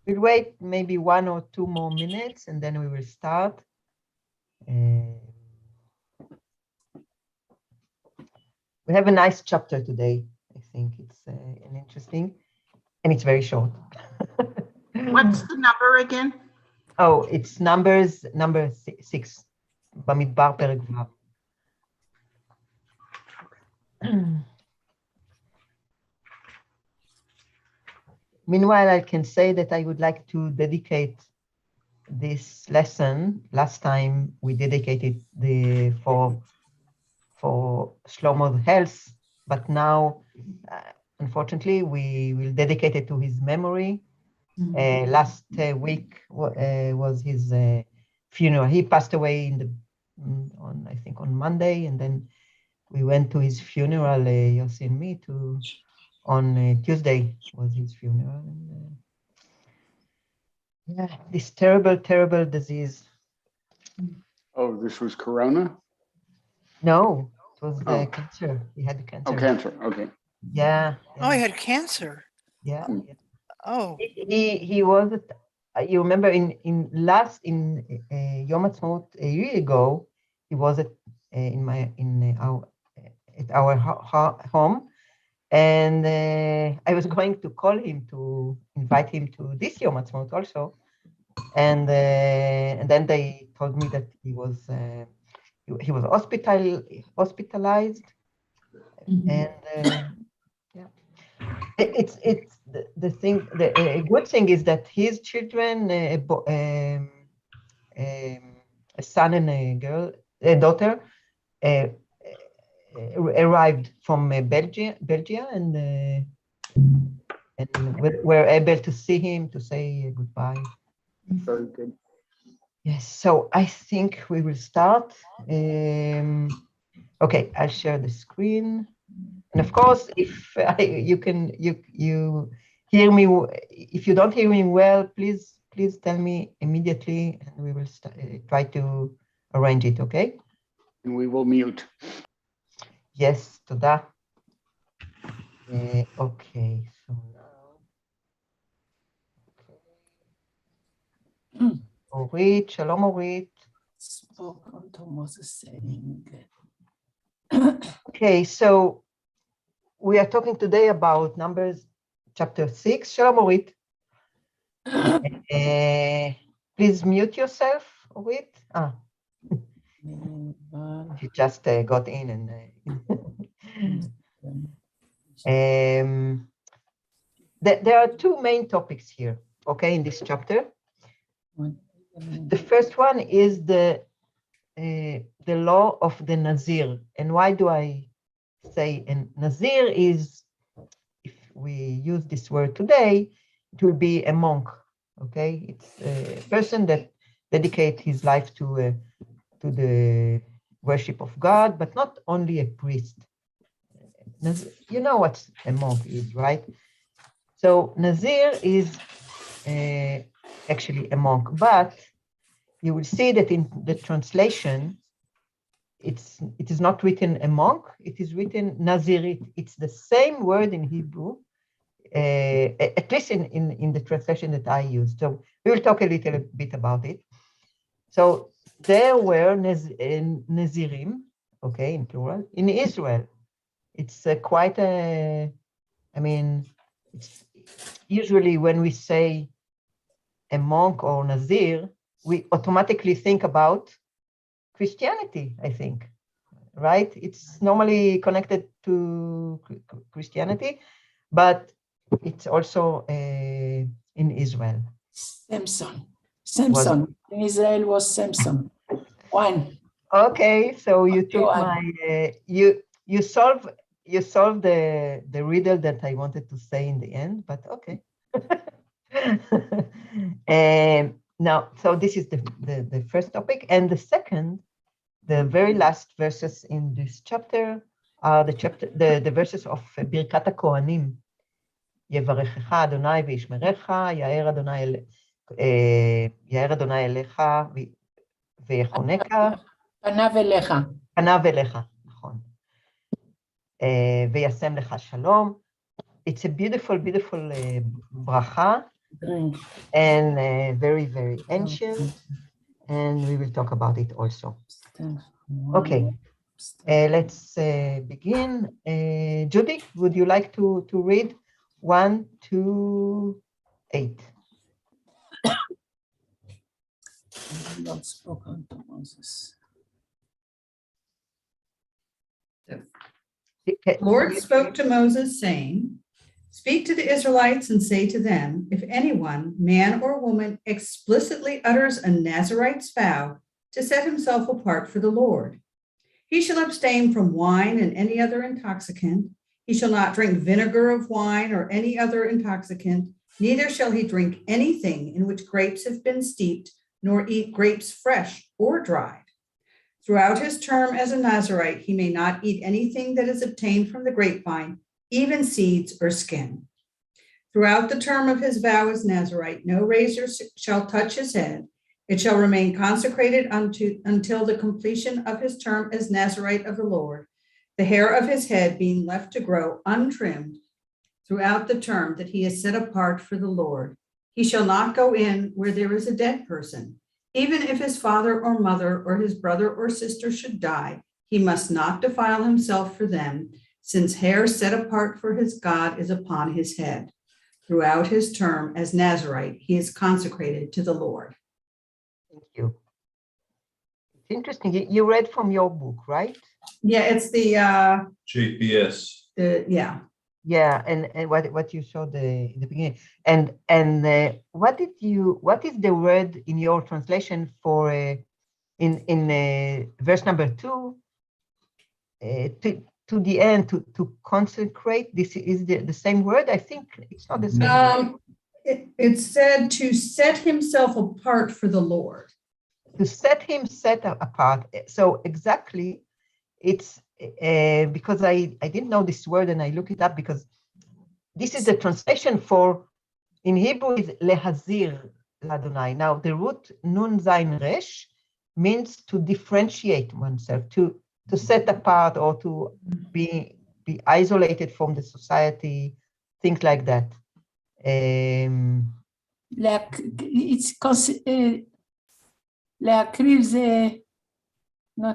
We'll wait maybe 1 or 2 more minutes, and then we will start. We have a nice chapter today. I think it's an interesting, and it's very short. What's the number again? Oh, it's number 6, במדבר פרק ו'. Meanwhile, I can say that I would like to dedicate this lesson. Last time we dedicated for Shlomo's health, but now, unfortunately, we will dedicate it to his memory. Last week was his funeral. He passed away I think on Monday, and then we went to his funeral, Yossi and me, on Tuesday was his funeral. And, yeah, this terrible, terrible disease. Oh, this was corona? No, it was cancer. He had cancer. Oh, cancer. Okay. Yeah. Oh, he had cancer. Yeah. Oh. He was. You remember in Yom Ha'atzmaut a year ago, he was at our home, and I was going to call him to invite him to this Yom Ha'atzmaut also, and then they told me that he was hospitalized, and yeah, it's the thing. The good thing is that his children, a son and a daughter, arrived from Belgium, and were able to see him, to say goodbye. Very good. Yes, so I think we will start. Okay, I'll share the screen, and of course, if you hear me, if you don't hear me well, please tell me immediately, and we will try to arrange it. Okay? And we will mute. Yes, toda. Okay, so now. Okay. Orit, shalom Orit. Tom was saying. Okay, so we are talking today about Numbers chapter 6. Shalom Orit. Please mute yourself, Orit. You just got in and there are 2 main topics here, okay, in this chapter. The first one is the law of the Nazir. And why do I say Nazir is, if we use this word today, it will be a monk, okay? It's a person that dedicates his life to the worship of God, but not only a priest. You know what a monk is, right? So Nazir is actually a monk, but you will see that in the translation, it is not written a monk, it is written Nazirit. It's the same word in Hebrew, at least in the translation that I used. So we will talk a little bit about it. So there were Nazirim, okay, in plural, in Israel. It's quite a, I mean, it's usually when we say a monk or Nazir, we automatically think about Christianity, I think, right? It's normally connected to Christianity, but it's also in Israel. Samson. In Israel was Samson. One. Okay, so you took my you solved the riddle that I wanted to say in the end, but okay. Now, so this is the first topic, and the second, the very last verses in this chapter are the verses of Birkat HaKohanim. יברכך אדוני וישמרך, יאר אדוני אליך ויחונך. פניו אליך. פניו אליך, נכון. וישם לך שלום. It's a beautiful, beautiful bracha. Drink. and very, very ancient. And we will talk about it also. Okay, let's begin. Judy, would you like to read 1 to 8? The Lord spoke unto Moses. The Lord spoke to Moses, saying, "Speak to the Israelites and say to them, if anyone, man or woman, explicitly utters a Nazirite's vow to set himself apart for the Lord, he shall abstain from wine and any other intoxicant. He shall not drink vinegar of wine or any other intoxicant, neither shall he drink anything in which grapes have been steeped, nor eat grapes fresh or dried. Throughout his term as a Nazirite, he may not eat anything that is obtained from the grapevine, even seeds or skin. Throughout the term of his vow as Nazirite, no razor shall touch his head. It shall remain consecrated until the completion of his term as Nazirite of the Lord, the hair of his head being left to grow untrimmed throughout the term that he is set apart for the Lord. He shall not go in where there is a dead person. Even if his father or mother or his brother or sister should die, he must not defile himself for them, since hair set apart for his God is upon his head. Throughout his term as Nazirite, he is consecrated to the Lord." Thank you. It's interesting. You read from your book, right? Yeah, it's the GPS. yeah. Yeah, and what you showed in the beginning, and what is the word in your translation for in verse number 2 to the end to consecrate? This is the same word. I think it's not the same. It said to set himself apart for the Lord. To set apart. So exactly, it's because I didn't know this word and I look it up because this is the translation for, in Hebrew is lehazir l'Adonai. Now the root nun zayin resh means to differentiate oneself, to set apart or to be isolated from the society, things like that. להקריב זה, לא,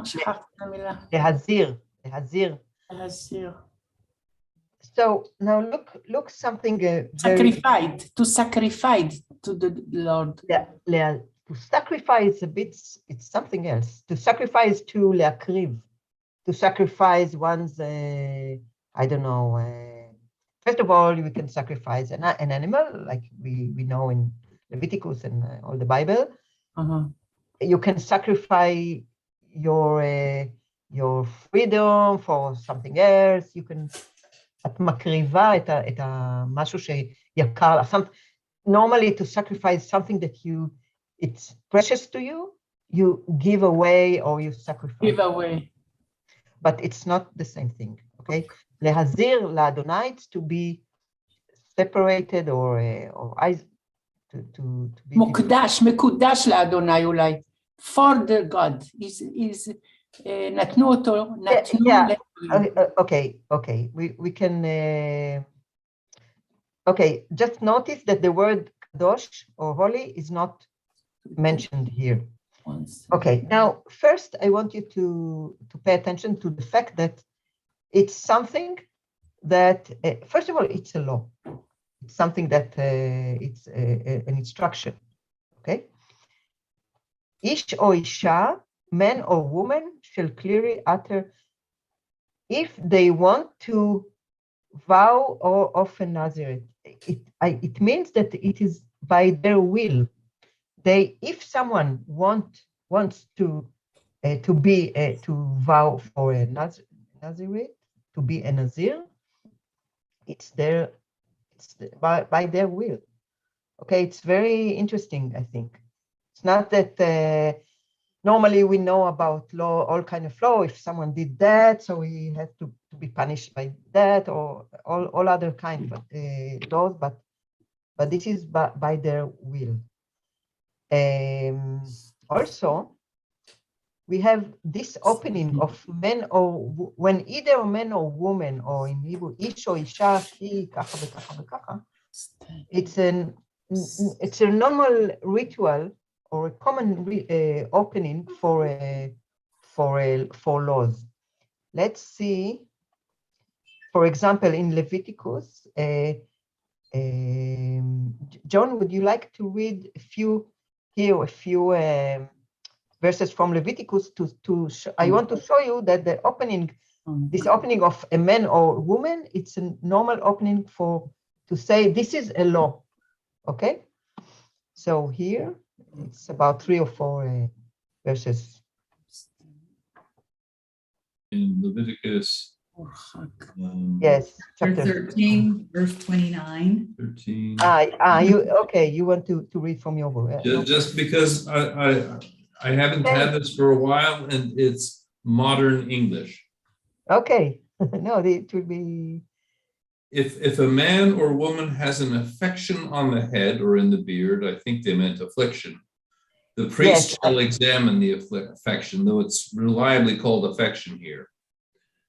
שכחתי את המילה. להזיר. להזיר. So now look something very... To sacrifice to the Lord. To sacrifice a bit, it's something else. To sacrifice to להקריב. To sacrifice one's, I don't know, first of all, we can sacrifice an animal, like we know in Leviticus and all the Bible. You can sacrifice your freedom for something else. You can, את מקריבה את משהו שיקר לך. Normally to sacrifice something that it's precious to you, you give away or you sacrifice. Give away. But it's not the same thing, okay? להזיר לאדוני, to be separated or to be... מקודש לאדוני אולי. For the God. נתנו אותו, Okay. We can... Okay, just notice that the word kadosh or holy is not mentioned here. Okay, now first I want you to pay attention to the fact that it's something that, first of all, it's a law. It's something that it's an instruction, okay? Ish or isha, man or woman, shall clearly utter if they want to vow or offer Nazirite. It means that it is by their will. If someone wants to vow for a Nazirite, to be a Nazir, it's by their will. Okay, it's very interesting, I think. It's not that normally we know about law, all kind of law. If someone did that, so he has to be punished by that, or all other kind of laws, but this is by their will. Also, we have this opening of men or when either man or woman, or in Hebrew, ish or isha, she, kacha v'kacha v'kacha, It's a normal ritual or a common opening for laws. Let's see. For example, in Leviticus, John, would you like to read a few verses from Leviticus I want to show you that the opening, this opening of a man or woman, it's a normal opening to say this is a law. Okay, so here it's about 3 or 4 verses. In Leviticus. Yes, Chapter chapter 13, verse 29. 13. You want to read from your book? Just because I haven't had this for a while and it's modern English. Okay, no, it will be. If a man or woman has an affection on the head or in the beard, I think they meant affliction. The priest shall examine the affection, though it's reliably called affection here.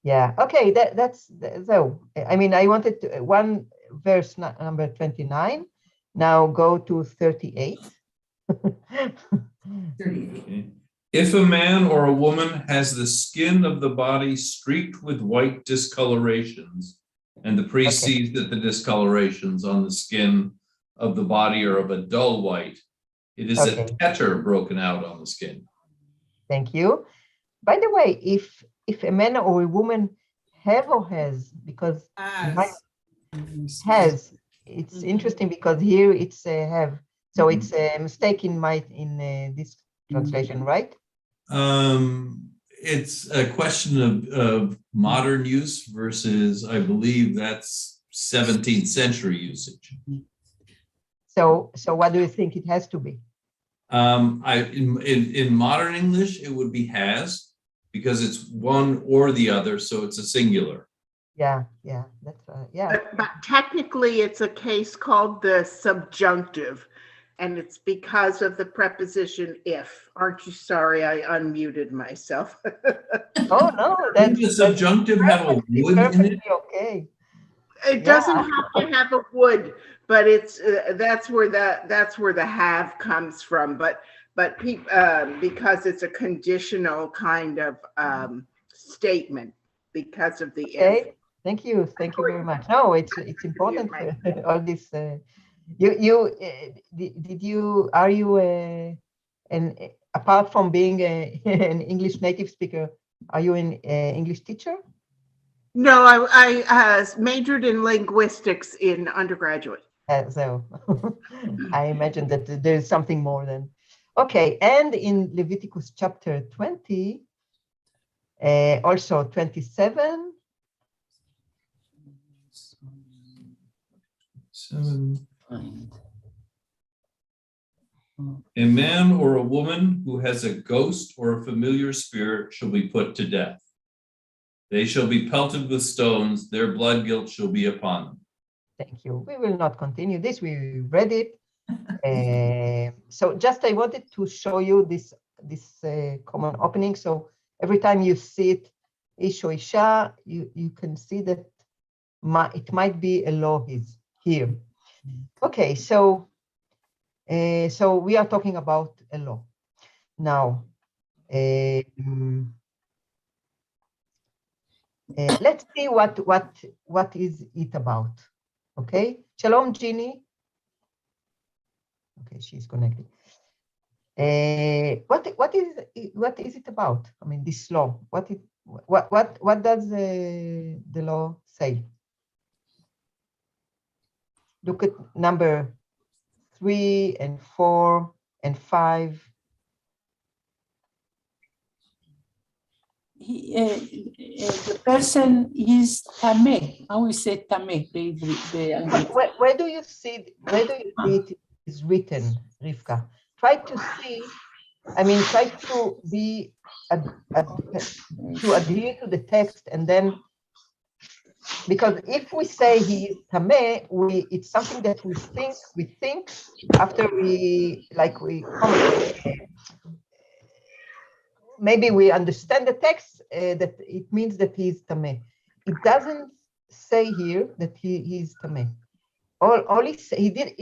Yeah, okay, that's so. I mean, I wanted to, one verse number 29. Now go to 38. 38. Okay. If a man or a woman has the skin of the body streaked with white discolorations, and the priest sees that the discolorations on the skin of the body are of a dull white, it is a tetter broken out on the skin. Thank you. By the way, if a man or a woman have or has, because has, it's interesting because here it's have, so it's a mistake in this translation, right? It's a question of modern use versus, I believe that's 17th century usage. So what do you think it has to be? In modern English, it would be has, because it's one or the other, so it's a singular. Yeah, that's yeah. But technically, it's a case called the subjunctive, and it's because of the preposition if. Aren't you sorry I unmuted myself? Oh no, Does the subjunctive have a would in it? Okay. It doesn't have to have a would, but it's that's where the have comes from. But because it's a conditional kind of statement because of the if. Thank you very much. No, it's important all this. Are you apart from being an English native speaker, are you an English teacher? No, I majored in linguistics in undergraduate. So I imagine that there's something more than. Okay, and in Leviticus chapter 20, also 27. 7. A man or a woman who has a ghost or a familiar spirit shall be put to death. They shall be pelted with stones, their blood guilt shall be upon them. Thank you. We will not continue this. We read it. So just I wanted to show you this common opening. So every time you see it, ish or isha, you can see that it might be a law is here. Okay, so we are talking about a law now. Let's see what is it about. Okay, Shalom, Jeannie. Okay, she's connected. What is it about? I mean, this law. What does the law say? Look at number 3 and 4 and 5. The person is tameh. How we say tameh? Where do you see it is written, Rivka? Try to see. I mean, try to be to adhere to the text, and then because if we say he is tameh, it's something that we think after maybe we understand the text that it means that he is tameh. It doesn't say here that he is tameh. all he did,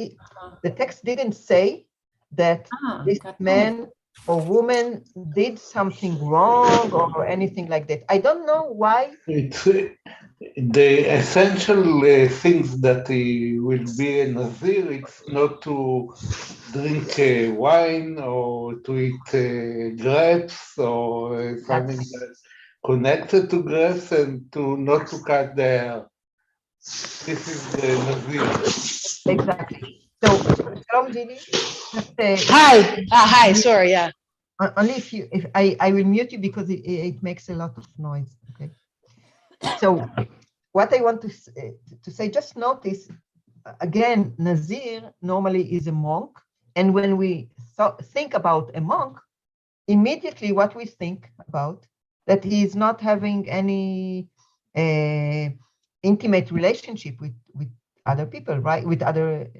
the text didn't say that this man or woman did something wrong or anything like that. I don't know why. It's the essential things that he will be a Nazir. It's not to drink wine or to eat grapes or something that's connected to grapes, and to not to cut the hair. This is the Nazir. Exactly. So, Shalom, Gili. Hi. Sorry. Yeah. Only if I will mute you because it makes a lot of noise. Okay. So, what I want to say, just notice again, Nazir normally is a monk, and when we think about a monk, immediately what we think about that he is not having any intimate relationship with other people, right? With other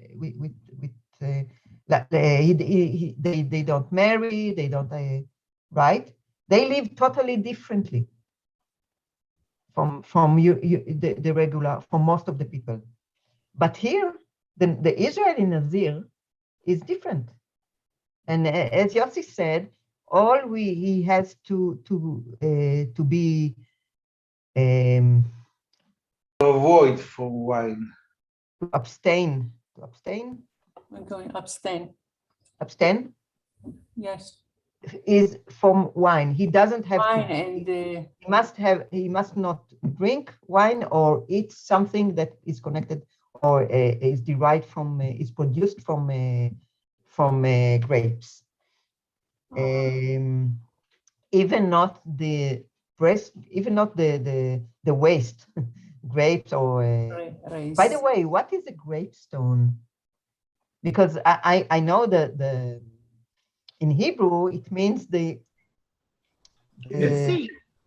they don't marry, they don't right? They live totally differently from the regular, from most of the people. But here, the Israeli Nazir is different, and as Yossi said, he has to be Avoid for wine. to abstain. We're going abstain. Abstain Yes. is from wine. He doesn't have Wine to. and He must not drink wine or eat something that is connected or is derived from is produced from grapes. Even not the breast, even not the waste grapes or. rice. By the way, what is a gravestone? Because I know that in Hebrew it means the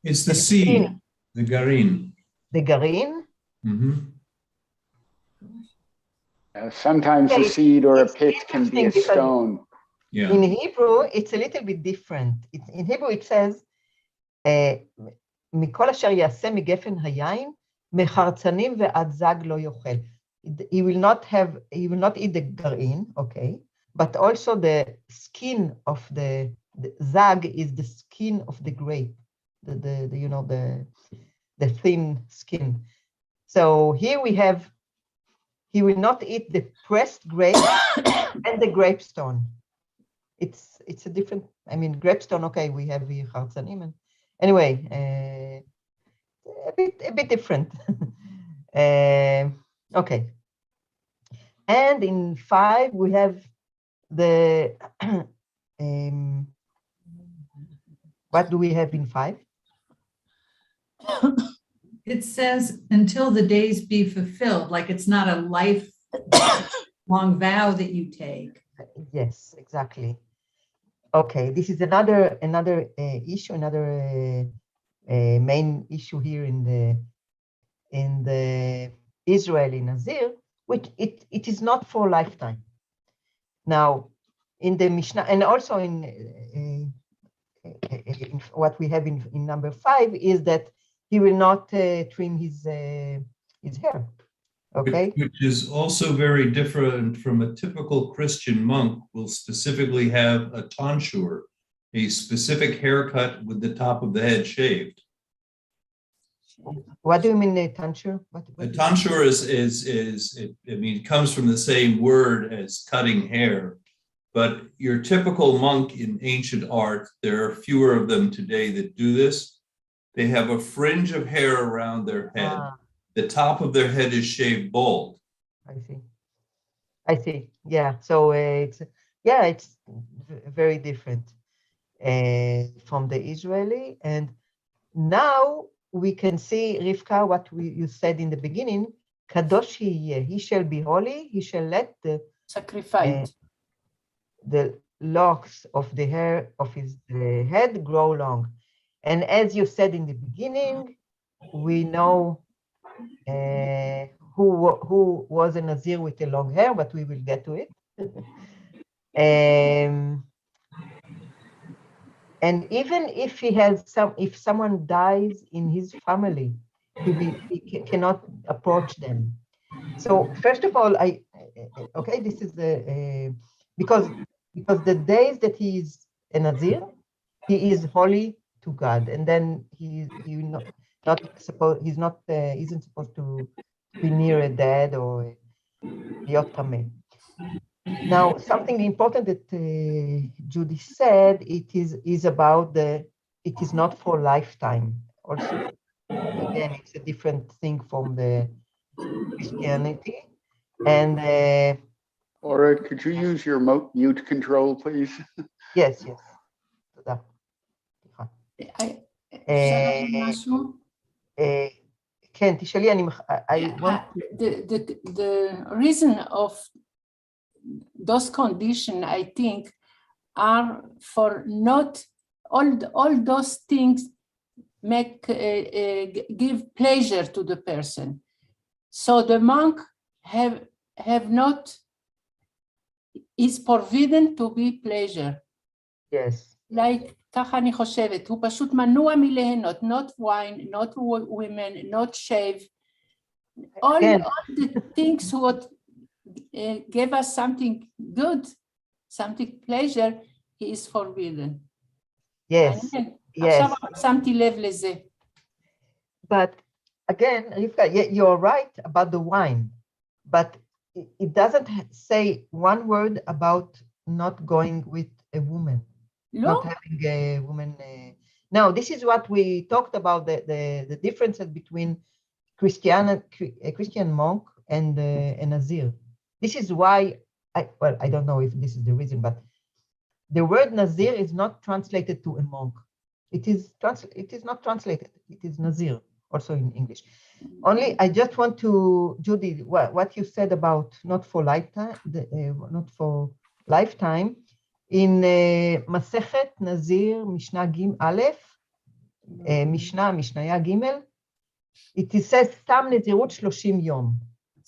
It's the seed, the garin. The garin. Sometimes a seed or a pit can be a stone. Yeah. In Hebrew, it's a little bit different. In Hebrew, it says, מכל אשר יעשה מגפן היין, מחרצנים ועד זג לא יאכל. He will not eat the garin, okay, but also the skin of the zag is the skin of the grape, the thin skin. So here we have, he will not eat the pressed grape and the grapestone. It's a different, I mean, grapestone, okay, we have the hartzanim, and anyway, a bit different. Okay. And in 5, we have the, what do we have in 5? It says, until the days be fulfilled, like it's not a lifelong vow that you take. Yes, exactly. Okay, this is another issue, another main issue here in the Israeli Nazir, which it is not for lifetime. Now, in the Mishnah, and also in what we have in number 5 is that he will not trim his hair. Okay. Which is also very different from a typical Christian monk will specifically have a tonsure, a specific haircut with the top of the head shaved. What do you mean a tonsure? A tonsure it comes from the same word as cutting hair, but your typical monk in ancient art, there are fewer of them today that do this. They have a fringe of hair around their head. The top of their head is shaved bald. I see. Yeah. So it's very different from the Israeli. And now we can see, Rivka, what you said in the beginning, Kadosh he shall be holy, he shall let the sacrifice the locks of the hair of his head grow long. And as you said in the beginning, we know who was a Nazir with a long hair, but we will get to it. And even if if someone dies in his family, he cannot approach them. So first of all, okay, this is the because the days that he is a Nazir, he is holy to God, and then he isn't supposed to be near a dead or להיות tameh. Now, something important that Judy said, it is about it is not for lifetime also. Again, it's a different thing from the Christianity. And Or could you use your mute control, please? yes, yes. תודה. סליחה. אפשר להגיד משהו? כן, תשאלי, I want... The reason of those conditions, I think, are for not all those things give pleasure to the person. So the monk have not, is forbidden to be pleasure. Yes. Like, ככה אני חושבת, הוא פשוט מנוע מליהנות, not wine, not women, not shave. All the things what give us something good, something pleasure, he is forbidden. Yes, yes. עכשיו שמתי לב לזה. But again, Rivka, you're right about the wine, but it doesn't say one word about not going with a woman, not having a woman. No, this is what we talked about, the differences between a Christian monk and a Nazir. This is why, I don't know if this is the reason, but the word Nazir is not translated to a monk. It is not translated. It is Nazir, also in English. Only, I just want to, Judy, what you said about not for lifetime, in Masechet Nazir Mishnah Gim Aleph, Mishnaya Gimel, it says Tam Nezirut 30 Yom.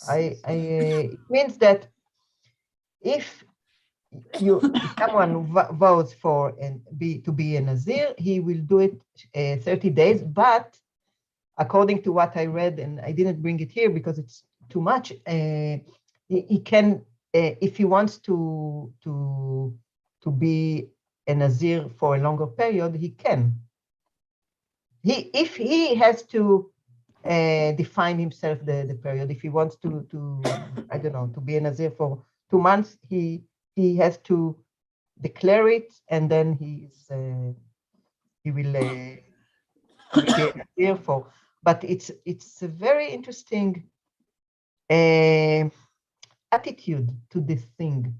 It means that if someone vows to be a Nazir, he will do it 30 days, but according to what I read, and I didn't bring it here because it's too much, he can, if he wants to be a Nazir for a longer period, he can. If he has to define himself the period, if he wants to I don't know, to be a Nazir for 2 months, he has to declare it, and then he will be a Nazir for. But it's a very interesting attitude to this thing,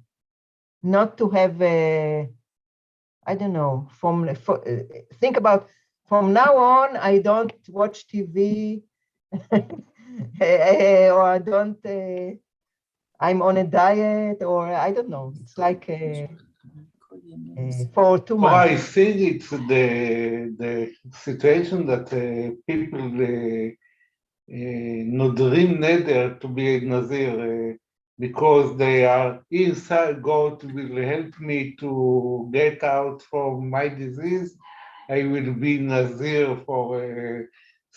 not to have I don't know, think about, from now on, I don't watch TV, or I don't, I'm on a diet, or I don't know. It's like for 2 months. I think it's the situation that people nodrim neder to be a Nazir because they are inside, God will help me to get out from my disease. I will be Nazir for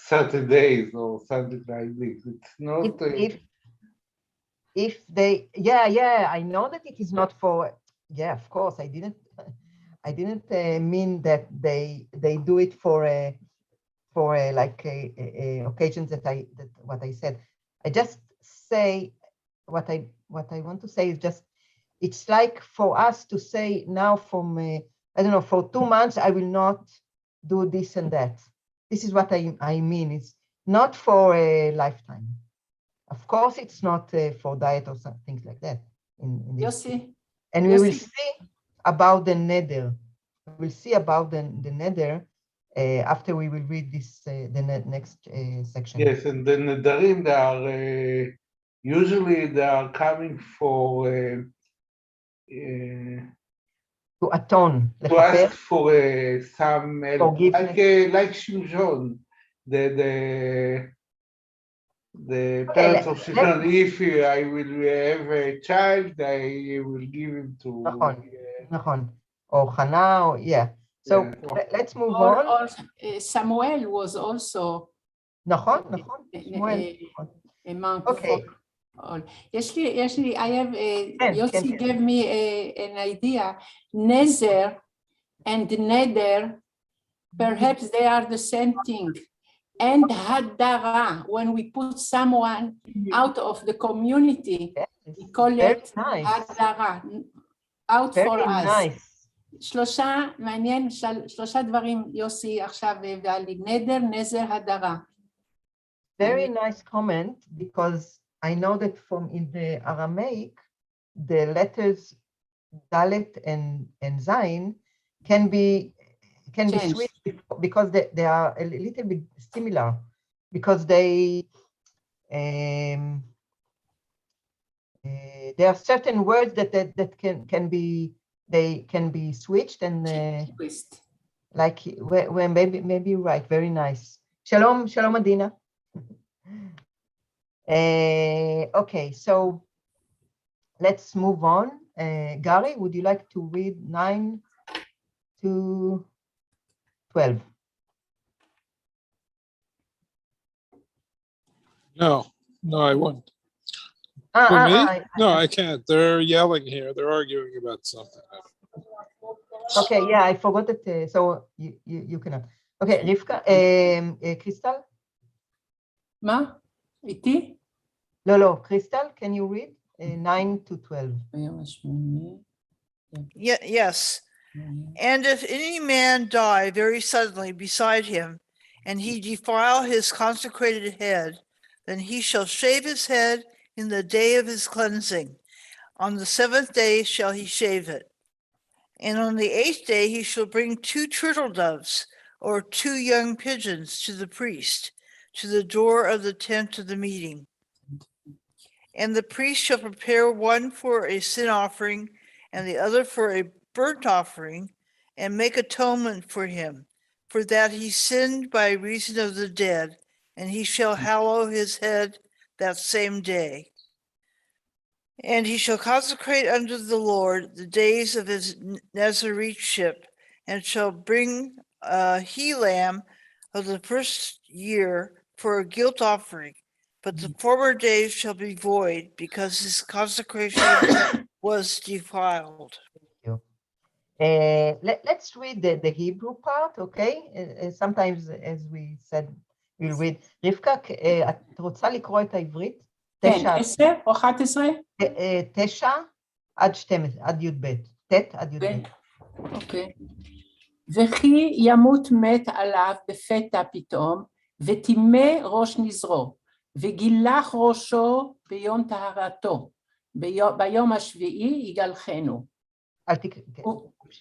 30 days or something like this. It's not. If they, yeah, I know that it is not for. Yeah, of course, I didn't mean that they do it for like occasions that what I said. I just say what I want to say is just, it's like for us to say now from I don't know, for 2 months I will not do this and that. This is what I mean. It's not for a lifetime. Of course, it's not for diet or some things like that. And we will see about the neder. We'll see about the neder after we will read this the next section. Yes, and the nedarim, they are usually they are coming for to atone, to ask for some like Shimshon, the parents of Shimshon. If I will have a child, I will give him to. Nachon. Or Hannah, yeah. So let's move on. Or Samuel was also Nachon. a monk. Okay. I have, כן, Yossi כן. gave me an idea. Nezer and neder, perhaps they are the same thing. And hadara, when we put someone out of the community, Yes, we call very it nice. hadara, out Very for us. nice. שלושה דברים יוסי עכשיו הביא לי, נדר, נזר, הדרה. Very nice comment, because I know that from in the Aramaic, the letters Dalet and Zain can be Changed. switched because they are a little bit similar, because there are certain words that can be switched, and like where maybe you're right. Very nice. Shalom, shalom, Adina. Okay, so let's move on. Gary, would you like to read 9 to 12? No, I wouldn't. For me? No, I can't. They're yelling here. They're arguing about something. Okay, yeah, I forgot that. So you cannot. Okay, Rivka, Crystal? מה? איתי? No, Crystal, can you read 9 to 12? Yes. And if any man die very suddenly beside him, and he defile his consecrated head, then he shall shave his head in the day of his cleansing. On the 7th day shall he shave it. And on the 8th day he shall bring 2 turtle doves or 2 young pigeons to the priest, to the door of the tent of the meeting. And the priest shall prepare one for a sin offering and the other for a burnt offering, and make atonement for him, for that he sinned by reason of the dead, and he shall hallow his head that same day. And he shall consecrate unto the Lord the days of his Nazareteship, and shall bring a he lamb of the first year for a guilt offering. But the former days shall be void, because his consecration was defiled. Let's read the Hebrew part, okay? Sometimes, as we said, we'll read. רבקה, את רוצה לקרוא את העברית? כן, 10 או 11? 9 עד 12, עד י"ב. ט' עד י"ב. אוקיי. וכי ימות מת עליו בפתע פתאום, וטימא ראש נזרו, וגילח ראשו ביום טהרתו, ביום השביעי יגלחנו.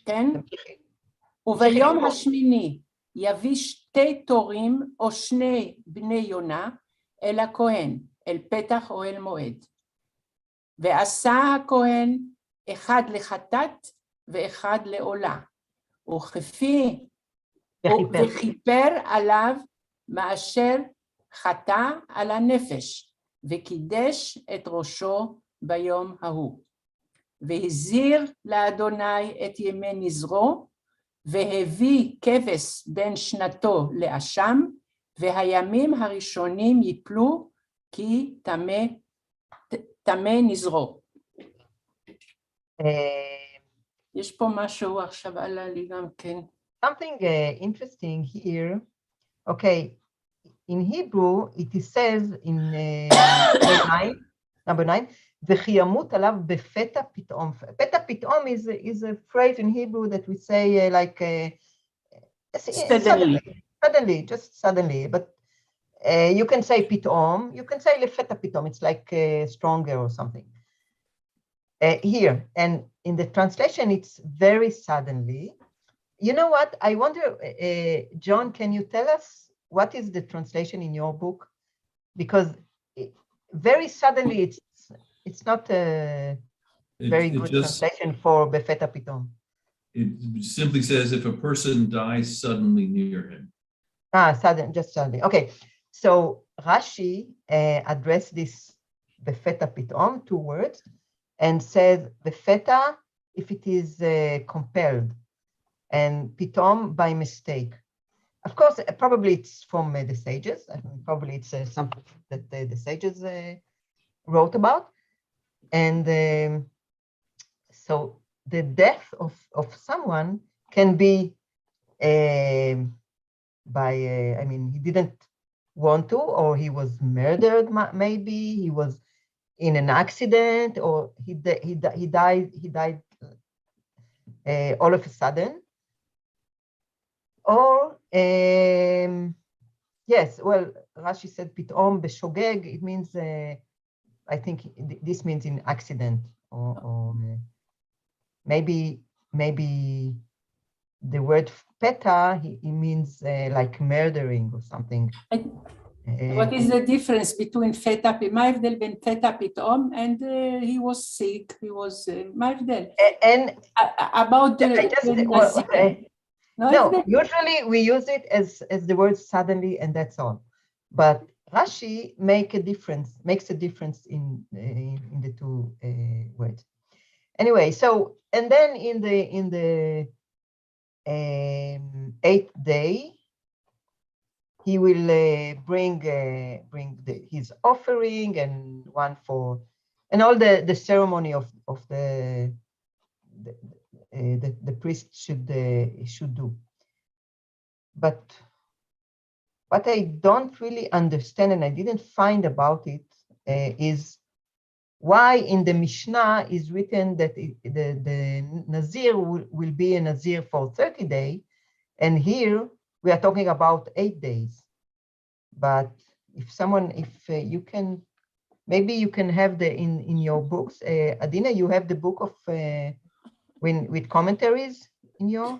כן? וביום השמיני יביא 2 תורים או 2 בני יונה אל הכהן, אל פתח אוהל מועד. ועשה הכהן 1 לחטאת ו1 לעולה, וכיפר עליו מאשר חטא על הנפש, וקידש את ראשו ביום ההוא. והזיר לאדוני את ימי נזרו, והביא כבש בן שנתו לאשם, והימים הראשונים יפלו כי טמא נזרו. יש פה משהו עכשיו עלה לי גם כן. Something interesting here. Okay, in Hebrew it says in number 9, וכי ימות עליו בפתע פתאום. פתע פתאום is a phrase in Hebrew that we say like suddenly, just suddenly, but you can say פתאום, you can say לפתע פתאום, it's like stronger or something. Here, and in the translation, it's very suddenly. You know what? I wonder, John, can you tell us what is the translation in your book? Because very suddenly, it's not a very good translation for Befeta Pitom. It simply says if a person dies suddenly near him. Just suddenly. Okay, so Rashi addressed this Befeta Pitom, 2 words, and said Befeta if it is compelled, and Pitom by mistake. Of course, probably it's from the sages. Probably it's something that the sages wrote about. And so the death of someone can be by, I mean, he didn't want to, or he was murdered, maybe he was in an accident, or he died all of a sudden. Or yes, well, Rashi said pitaom b'shogeg. It means I think this means in accident, or maybe the word peta, it means like murdering or something. What is the difference between feta, מה ההבדל בין feta פתאום and he was sick, he was, מה ההבדל? And about the no, usually we use it as the word suddenly, and that's all. But Rashi makes a difference in the two words. Anyway, so and then in the 8th day, he will bring his offering and one for, and all the ceremony of the priest should do. But what I don't really understand, and I didn't find about it, is why in the Mishnah is written that the Nazir will be a Nazir for 30 days, and here we are talking about 8 days. But if you can, maybe you can have in your books, Adina, you have the book of with commentaries in your,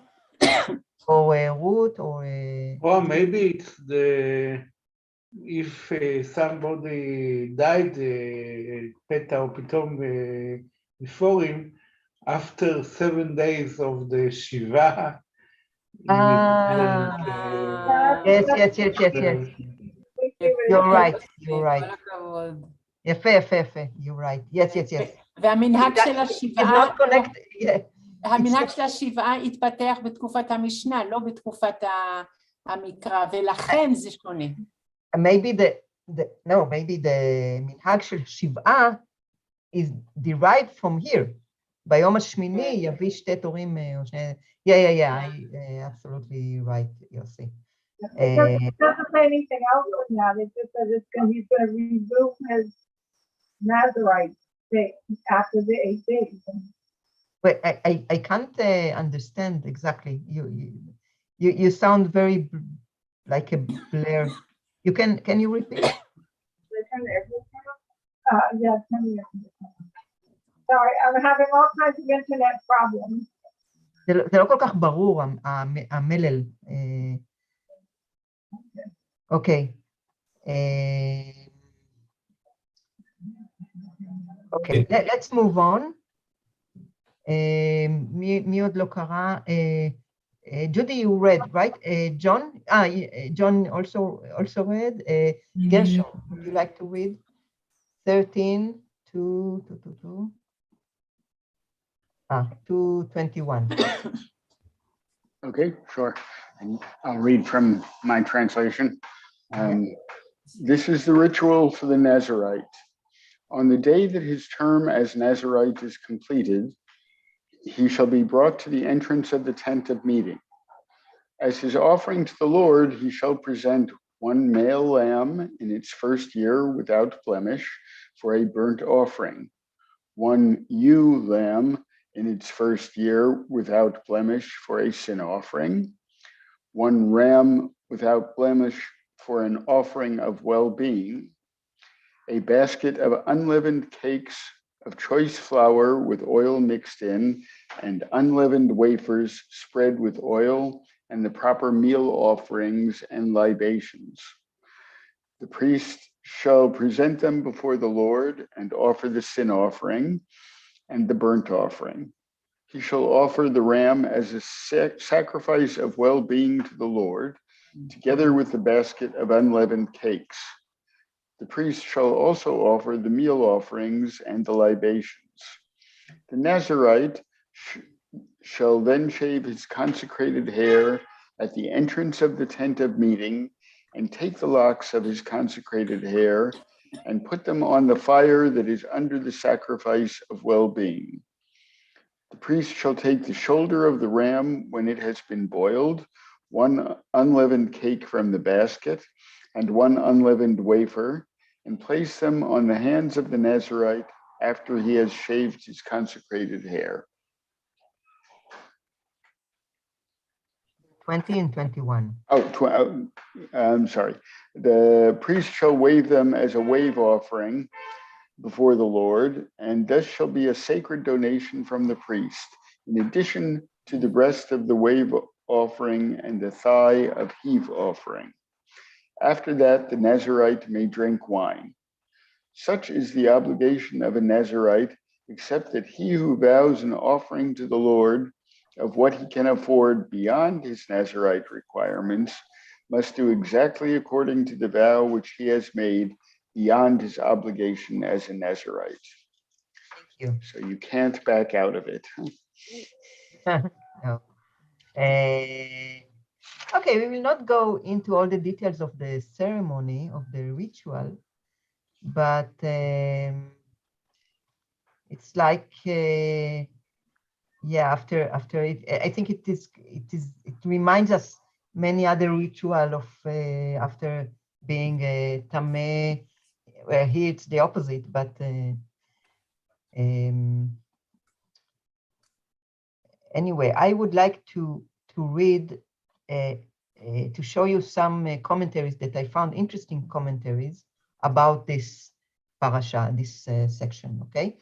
or Ruth, or well, maybe it's if somebody died, Peta or Pitom before him, after 7 days of the Shiva. Yes. You're right. יפה. You're right. Yes. והמנהג של השבעה, not connected. Yeah. המנהג של השבעה התפתח בתקופת המשנה, לא בתקופת המקרא, ולכן זה שונה. Maybe the מנהג של שבעה is derived from here. ביום השמיני יביא שתי תורים, או שני, absolutely right, Yossi. It doesn't say anything else in that. It just says he's going to resume his Nazarite thing after the 8 days. But I can't understand exactly. You sound very like a blur. Can you repeat? Yes. Sorry, I'm having all kinds of internet problems. זה לא כל כך ברור, המלל. אוקיי. Okay, let's move on. מי עוד לא קרא? Judy, you read, right? John? John also read. Gershon, would you like to read? 13 to 221. Okay, sure. And I'll read from my translation. This is the ritual for the Nazarite. On the day that his term as Nazarite is completed, he shall be brought to the entrance of the tent of meeting. As his offering to the Lord, he shall present one male lamb in its first year without blemish for a burnt offering, one ewe lamb in its first year without blemish for a sin offering, one ram without blemish for an offering of well-being, a basket of unleavened cakes of choice flour with oil mixed in, and unleavened wafers spread with oil, and the proper meal offerings and libations. The priest shall present them before the Lord and offer the sin offering and the burnt offering. He shall offer the ram as a sacrifice of well-being to the Lord, together with the basket of unleavened cakes. The priest shall also offer the meal offerings and the libations. The Nazarite shall then shave his consecrated hair at the entrance of the tent of meeting and take the locks of his consecrated hair and put them on the fire that is under the sacrifice of well-being. The priest shall take the shoulder of the ram when it has been boiled, one unleavened cake from the basket, and one unleavened wafer, and place them on the hands of the Nazarite after he has shaved his consecrated hair. 20 and 21. I'm sorry. The priest shall wave them as a wave offering before the Lord, and this shall be a sacred donation from the priest, in addition to the breast of the wave offering and the thigh of heave offering. After that, the Nazarite may drink wine. Such is the obligation of a Nazarite, except that he who vows an offering to the Lord of what he can afford beyond his Nazarite requirements must do exactly according to the vow which he has made beyond his obligation as a Nazarite. Thank you. So you can't back out of it. No. Okay, we will not go into all the details of the ceremony, of the ritual, but it's like, yeah, after it, I think it reminds us many other ritual of after being tameh, where here it's the opposite, but anyway, I would like to read, to show you some commentaries that I found interesting commentaries about this parasha, this section, okay?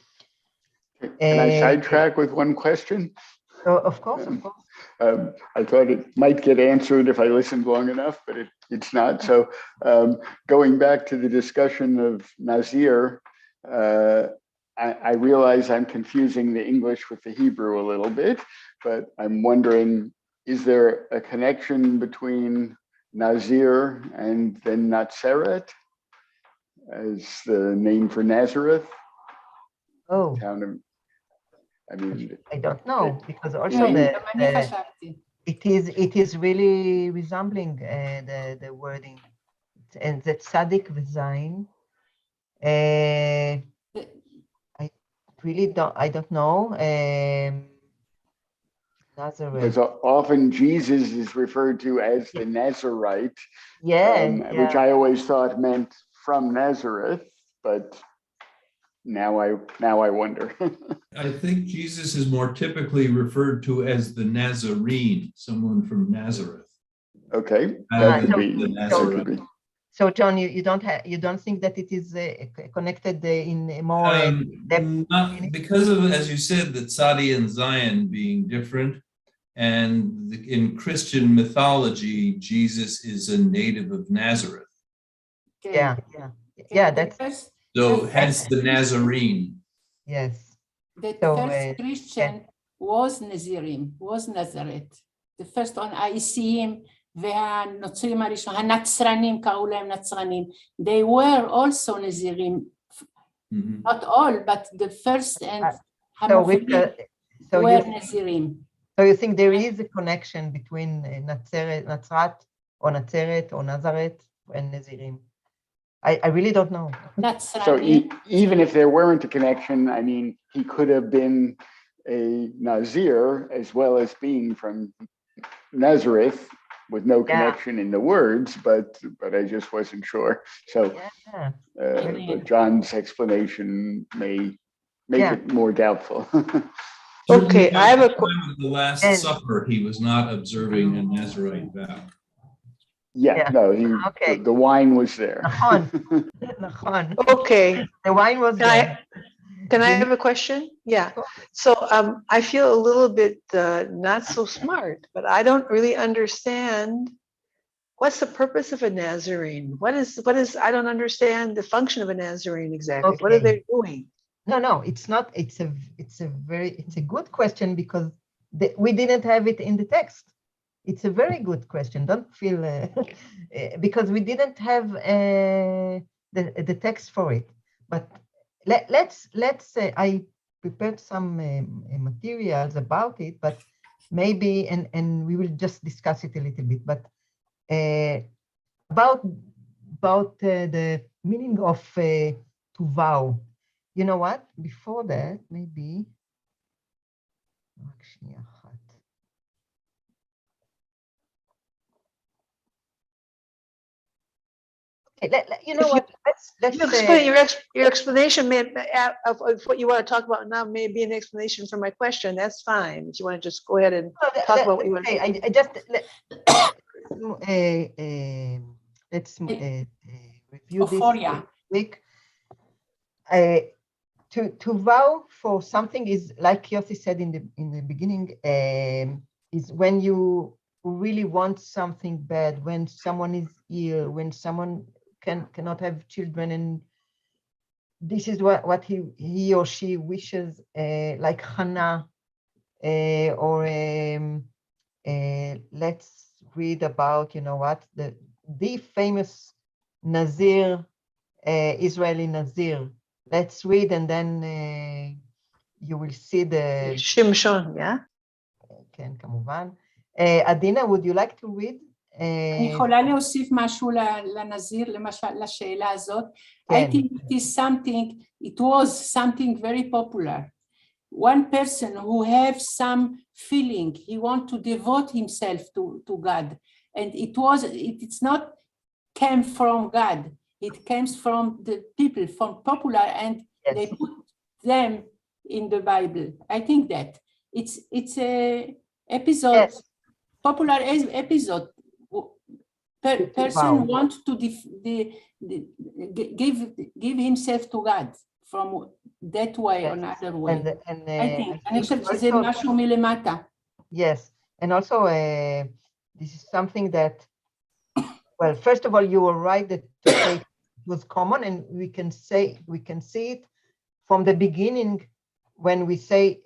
Can I sidetrack with one question? Of course, of course. I thought it might get answered if I listened long enough, but it's not. So going back to the discussion of Nazir, I realize I'm confusing the English with the Hebrew a little bit, but I'm wondering, is there a connection between Nazir and then Natseret as the name for Nazareth? Oh. Town of, I mean, I don't know, because also it is really resembling the wording, and the tzaddik v'zayin. I really don't know. Nazareth. Because often Jesus is referred to as the Nazarite, which I always thought meant from Nazareth, but now I wonder. I think Jesus is more typically referred to as the Nazarene, someone from Nazareth. Okay, could be. So John, you don't think that it is connected in more depth? Not because of, as you said, the Tzadi and Zion being different, and in Christian mythology, Jesus is a native of Nazareth. Yeah. That's so. Hence the Nazarene. Yes. The first Christian was Nazirim, was Nazareth. The first one I see him. והנוצרים הראשונים, הנצרנים, קראו להם נצרנים, they were also נזירים, not all, but the first and המובילים were נזירים. So you think there is a connection between Nazaret or Nazareth and Nazirim? I really don't know. So even if there weren't a connection, I mean, he could have been a Nazir as well as being from Nazareth, with no connection in the words, but I just wasn't sure. So but John's explanation may make it more doubtful. Okay, I have a question. The Last Supper, he was not observing a Nazarite vow. No, the wine was there. Okay. The wine was there. Can I have a question? Yeah. So I feel a little bit not so smart, but I don't really understand what's the purpose of a Nazarene. What is I don't understand the function of a Nazarene exactly. Okay. What are they doing? No, it's not. It's a good question because we didn't have it in the text. It's a very good question. Don't feel because we didn't have the text for it, but. Let's say I prepared some materials about it, but maybe, and we will just discuss it a little bit, but about the meaning of to vow. You know what? Before that, maybe. Okay, you know what? Let's explain your explanation of what you want to talk about now may be an explanation for my question. That's fine. If you want to just go ahead and talk about what you want. I just let's review this quick. To vow for something is, like Yossi said in the beginning, is when you really want something bad, when someone is ill, when someone cannot have children, and this is what he or she wishes, like Hannah, or let's read about, you know what, the famous Nazir, Israeli Nazir. Let's read, and then you will see the Shimshon, yeah. כן, כמובן. עדינה, would you like to read? אני יכולה להוסיף משהו לנזיר, למשל, לשאלה הזאת. I think it was something very popular. One person who has some feeling, he wants to devote himself to God. And it's not came from God. It comes from the people, from popular, and they put them in the Bible. I think that it's a episode, popular episode. Person wants to give himself to God from that way or another way. I think. אני חושבת שזה משהו מלמטה. Yes, and also this is something that, well, first of all, you were right that to say it was common, and we can see it from the beginning when we say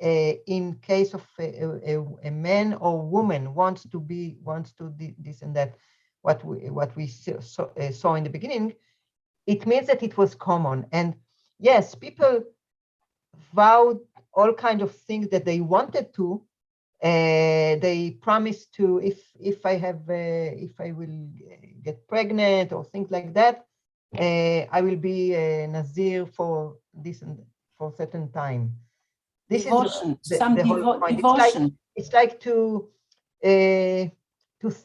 in case of a man or woman wants to this and that, what we saw in the beginning, it means that it was common. And yes, people vowed all kinds of things that they wanted to. They promised to, if I will get pregnant or things like that, I will be a Nazir for this and for a certain time. This devotion, is the whole point. Devotion. It's like to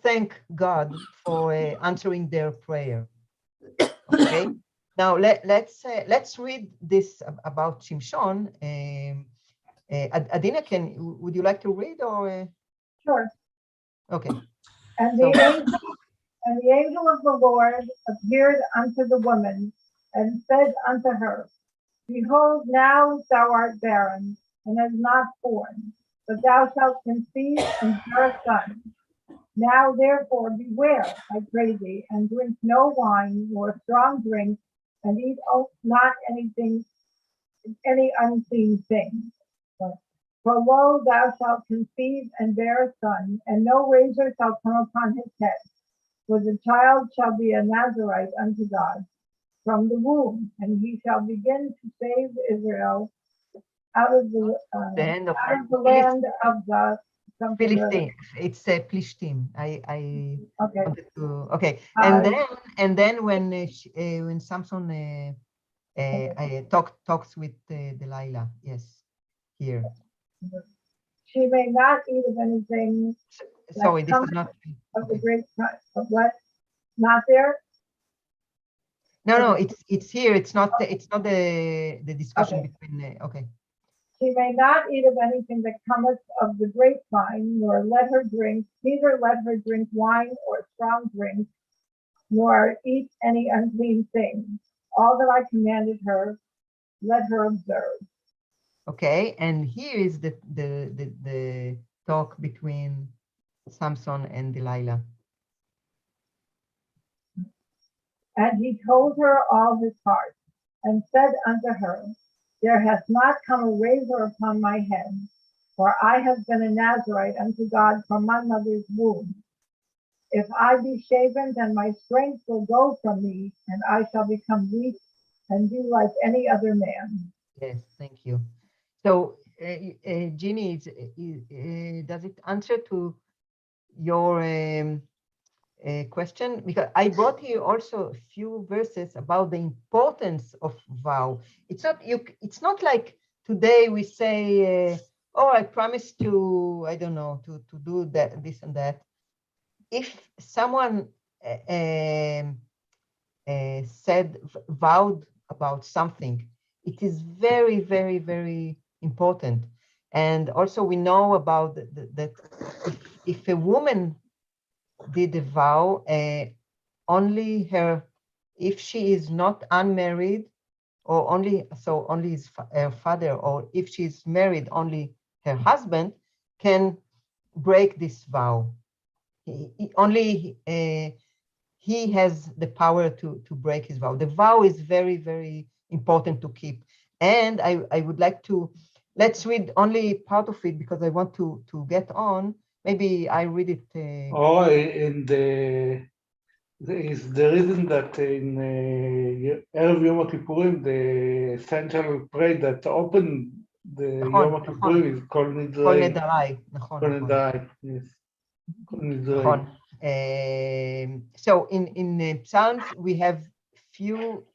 thank God for answering their prayer. Okay. Now let's read this about Shimshon. Adina, would you like to read or? Sure. Okay. And the angel of the Lord appeared unto the woman and said unto her, Behold, now thou art barren, and hast not borne, but thou shalt conceive and bear a son. Now therefore beware, I pray thee, and drink no wine nor strong drink, and eat not any unclean thing. For lo, thou shalt conceive and bear a son, and no razor shall come upon his head, for the child shall be a Nazarite unto God from the womb, and he shall begin to save Israel out of the land of the Philistine. It's Plishtim. Okay. Okay. And then when Samson talks with Delilah, yes, here. She may not eat of anything. Sorry, this is not of the great of what? Not there. No, it's here. It's not the discussion between. Okay. She may not eat of anything that cometh of the grapevine, neither let her drink wine or strong drink, nor eat any unclean thing. All that I commanded her, let her observe. Okay, and here is the talk between Samson and Delilah. And he told her all his heart, and said unto her, There hath not come a razor upon my head, for I have been a Nazarite unto God from my mother's womb. If I be shaven, then my strength will go from me, and I shall become weak and be like any other man. Yes, thank you. So, Jeannie, does it answer to your question, because I brought here also a few verses about the importance of vow. It's not like today we say, oh, I promise to, I don't know, to do that, this and that. If someone vowed about something, it is very, very, very important. And also we know about that if a woman did a vow, only her, if she is not unmarried, or only her father, or if she's married, only her husband can break this vow. Only he has the power to break his vow. The vow is very, very important to keep. And I would like to, let's read only part of it because I want to get on. Maybe I read it. In the reason that in Erev Yom Kippurim, the essential prayer that opened the Yom Kippurim is Kol Nidrei. Kol Nidrei, yes. Kol Nidrei. So in Psalms we have few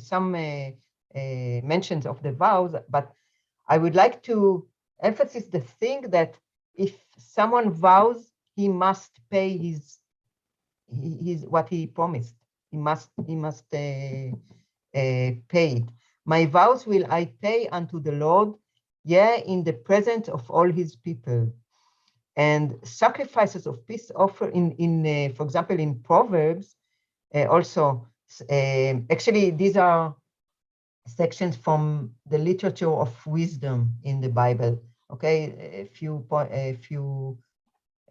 some mentions of the vows, but I would like to emphasize the thing that if someone vows, he must pay his what he promised. He must pay it. My vows will I pay unto the Lord, yeah, in the presence of all his people. And sacrifices of peace offer for example, in Proverbs, also, actually, these are sections from the literature of wisdom in the Bible. Okay, a few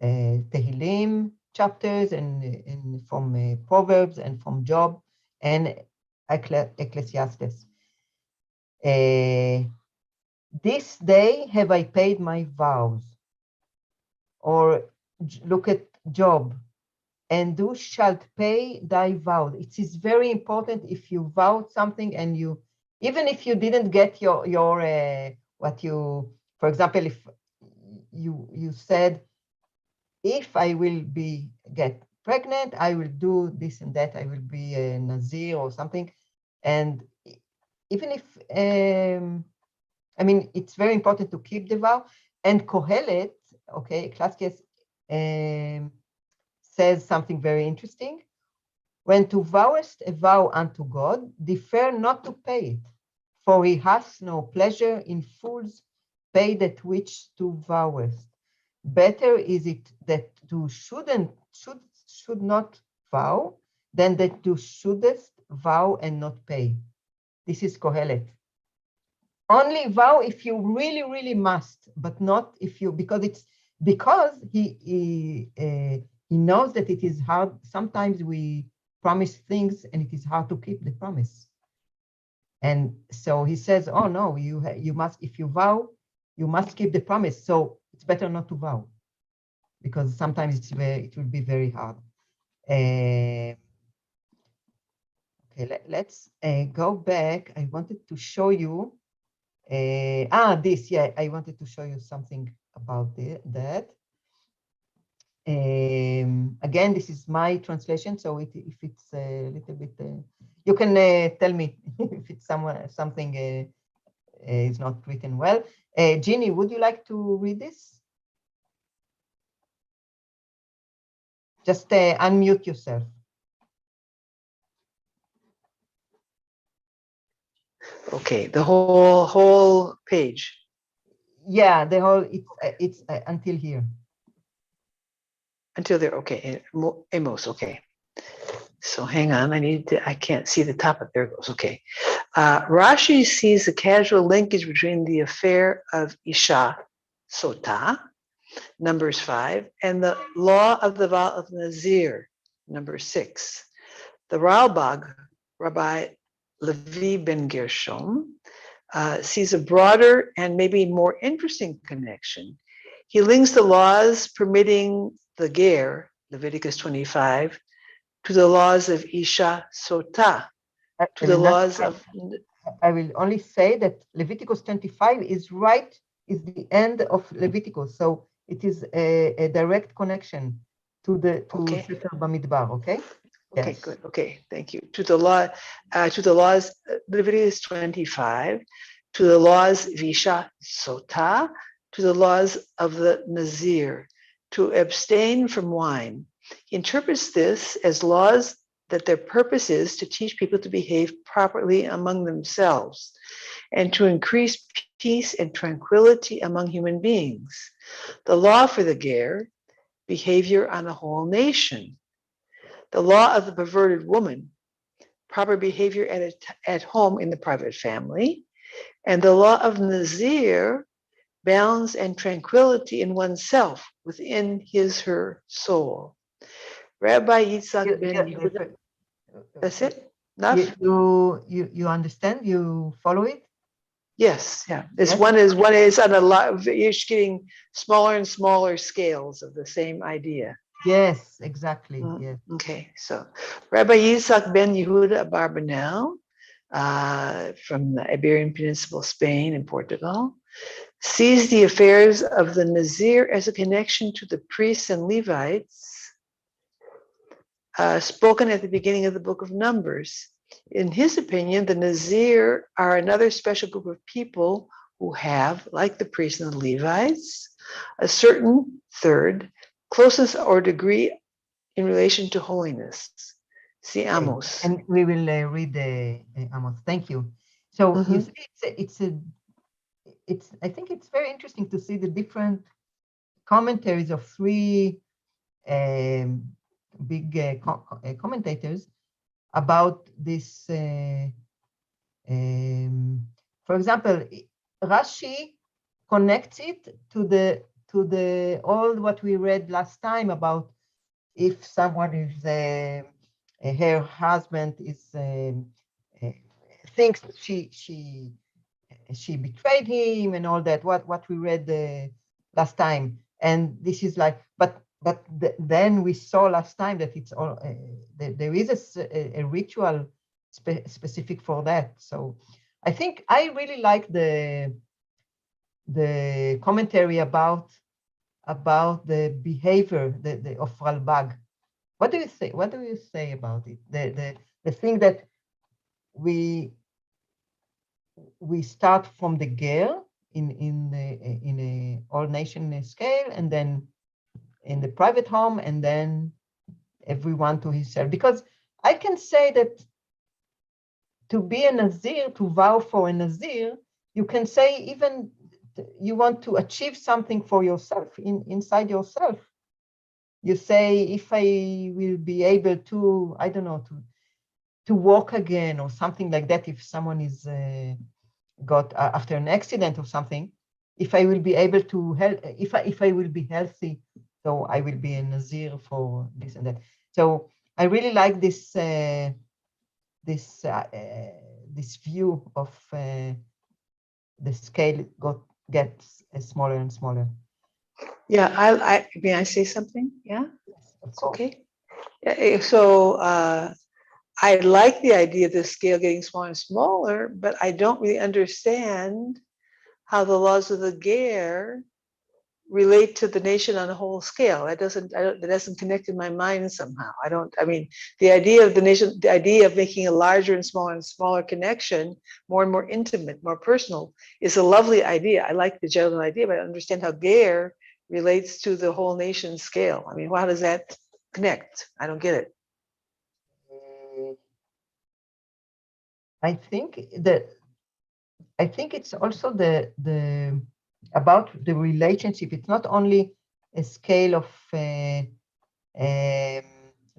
Tehillim chapters, and from Proverbs, and from Job, and Ecclesiastes. This day have I paid my vows. Or look at Job, and thou shalt pay thy vow. It is very important if you vowed something and you, even if you didn't get your what you, for example, if you said, if I will get pregnant, I will do this and that, I will be a Nazir or something. And even if, I mean, it's very important to keep the vow. And Kehilat, okay, Ecclesiastes says something very interesting. When thou vowest a vow unto God, defer not to pay it, for he has no pleasure in fools pay that which thou vowest. Better is it that thou should not vow than that thou shouldest vow and not pay. This is Kehilat. Only vow if you really, really must, but not if you, because he knows that it is hard. Sometimes we promise things and it is hard to keep the promise. And so he says, oh no, you must, if you vow, you must keep the promise. So it's better not to vow, because sometimes it will be very hard. Okay, let's go back. I wanted to show you this, yeah, I wanted to show you something about that. Again, this is my translation, so if it's a little bit, you can tell me if it's something is not written well. Jeannie, would you like to read this? Just unmute yourself. Okay, the whole page. Yeah, the whole, it's until here. Until there, okay, Amos, okay. So hang on, I can't see the top of, there it goes, okay. Rashi sees a casual linkage between the affair of Isha Sota, Numbers 5, and the law of the vow of Nazir, number 6. The Ralbag, Rabbi Levi ben Gershom, sees a broader and maybe more interesting connection. He links the laws permitting the ger, Leviticus 25, to the laws of Isha Sota, to the laws of... I will only say that Leviticus 25 is the end of Leviticus. So it is a direct connection to Okay. Sefer Bamidbar. Okay. Okay, Yes. good. Okay, thank you. To the laws, Leviticus 25, to the laws Visha Sota, to the laws of the Nazir, to abstain from wine. He interprets this as laws that their purpose is to teach people to behave properly among themselves and to increase peace and tranquility among human beings. The law for the ger, behavior on a whole nation. The law of the perverted woman, proper behavior at home in the private family, and the law of Nazir, balance and tranquility in oneself within her soul. Rabbi Yitzhak ben Yehuda. That's it? Enough? You understand? You follow it? Yes, yeah. This Yes? one is on a lot, you're getting smaller and smaller scales of the same idea. Yes, exactly. Yes. Okay, so Rabbi Yitzhak ben Yehuda Abarbanel from the Iberian Peninsula, Spain and Portugal, sees the affairs of the Nazir as a connection to the priests and Levites spoken at the beginning of the book of Numbers. In his opinion, the Nazir are another special group of people who have, like the priests and the Levites, a certain third closeness or degree in relation to holiness. See Amos. And we will read Amos. Thank you. So you see, I think it's very interesting to see the different commentaries of three big commentators about this. For example, Rashi connects it to the all what we read last time about if someone is her husband is thinks she betrayed him and all that, what we read last time. And this is like, but then we saw last time that it's all there is a ritual specific for that. So I think I really like the commentary about the behavior of Ralbag. What do you say? What do you say about it? The thing that we start from the ger in a all nation scale, and then in the private home, and then everyone to himself. Because I can say that to be a Nazir, to vow for a Nazir, you can say even you want to achieve something for yourself inside yourself. You say, if I will be able to, I don't know, to walk again or something like that, if someone is got after an accident or something, if I will be able to help, if I will be healthy, so I will be a Nazir for this and that. So I really like this this view of the scale gets smaller and smaller. Yeah, I may I say something? Yeah, yes, of course. Okay. Yeah, so I like the idea of the scale getting smaller and smaller, but I don't really understand how the laws of the ger relate to the nation on a whole scale. That doesn't connect in my mind somehow. I mean, the idea of the nation, the idea of making a larger and smaller connection, more and more intimate, more personal, is a lovely idea. I like the general idea, but I understand how ger relates to the whole nation scale. I mean, how does that connect? I don't get it. I think it's also the about the relationship. It's not only a scale of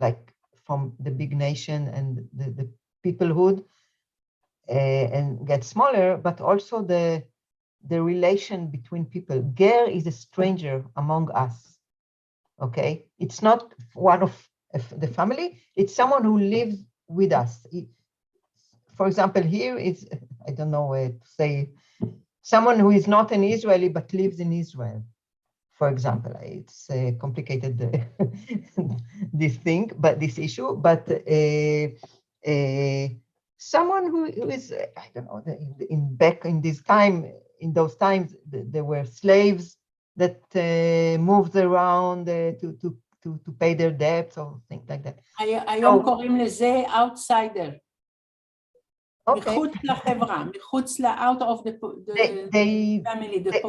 like from the big nation and the peoplehood and get smaller, but also the relation between people. Ger is a stranger among us. Okay, it's not one of the family. It's someone who lives with us. For example, here is, I don't know to say, someone who is not an Israeli but lives in Israel. For example, it's complicated this thing, but this issue. But someone who is, I don't know, back in this time, in those times, there were slaves moves around to pay their debts or things like that. היום קוראים לזה outsider. Okay. מחוץ לחברה, מחוץ out of the family.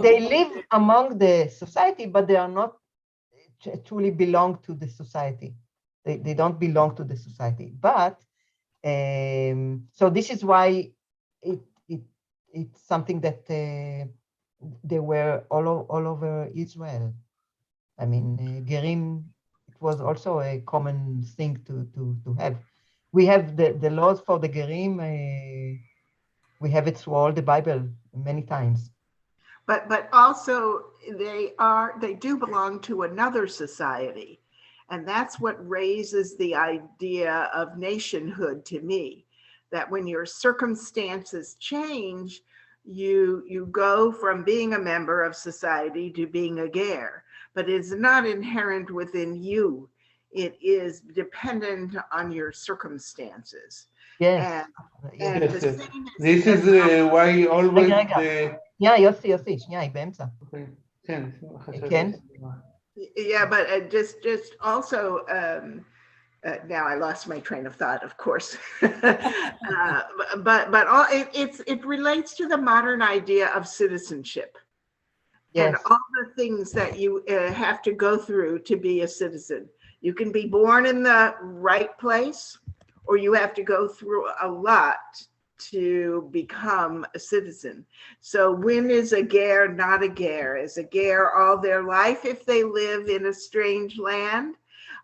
They live among the society, but they are not truly belong to the society. They don't belong to the society. But so this is why it's something that they were all over Israel. I mean, gerim, it was also a common thing to have. We have the laws for the gerim. We have it through all the Bible many times. But also they do belong to another society. And that's what raises the idea of nationhood to me, that when your circumstances change, you go from being a member of society to being a ger, but it's not inherent within you. It is dependent on your circumstances. Yes. And Yes, the yes. same This is why always Yeah, יוסי, שנייה, היא באמצע. כן. כן. Yeah, but just also, now I lost my train of thought, of course. But all, it relates to the modern idea of citizenship. Yes. And all the things that you have to go through to be a citizen. You can be born in the right place, or you have to go through a lot to become a citizen. So when is a ger not a ger? Is a ger all their life if they live in a strange land?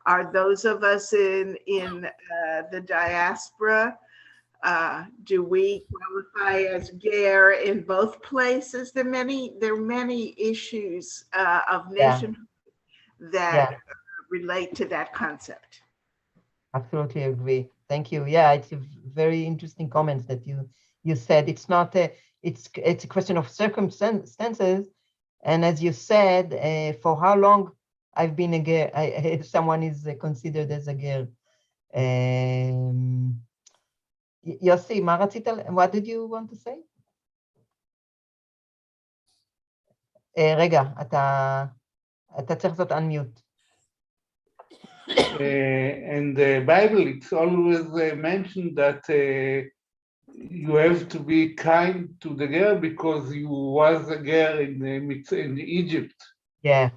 Are those of us in the diaspora, do we qualify as ger in both places? There are many issues of nationhood that relate to that concept. Absolutely agree. Thank you. Yeah, it's a very interesting comments that you said. It's not it's a question of circumstances, and as you said, for how long I've been a ger, someone is considered as a ger. יוסי, what did you want to say? רגע, אתה צריך לעשות unmute. In the Bible, it's always mentioned that you have to be kind to the girl because you was a girl in Egypt. Yeah.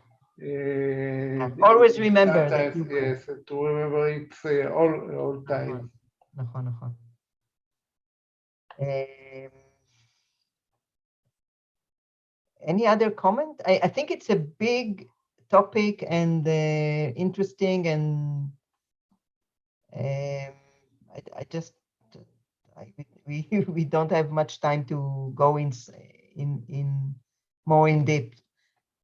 Always remember that. Yes, to remember it all time. נכון. Any other comment? I think it's a big topic and interesting, and we don't have much time to go in more in depth.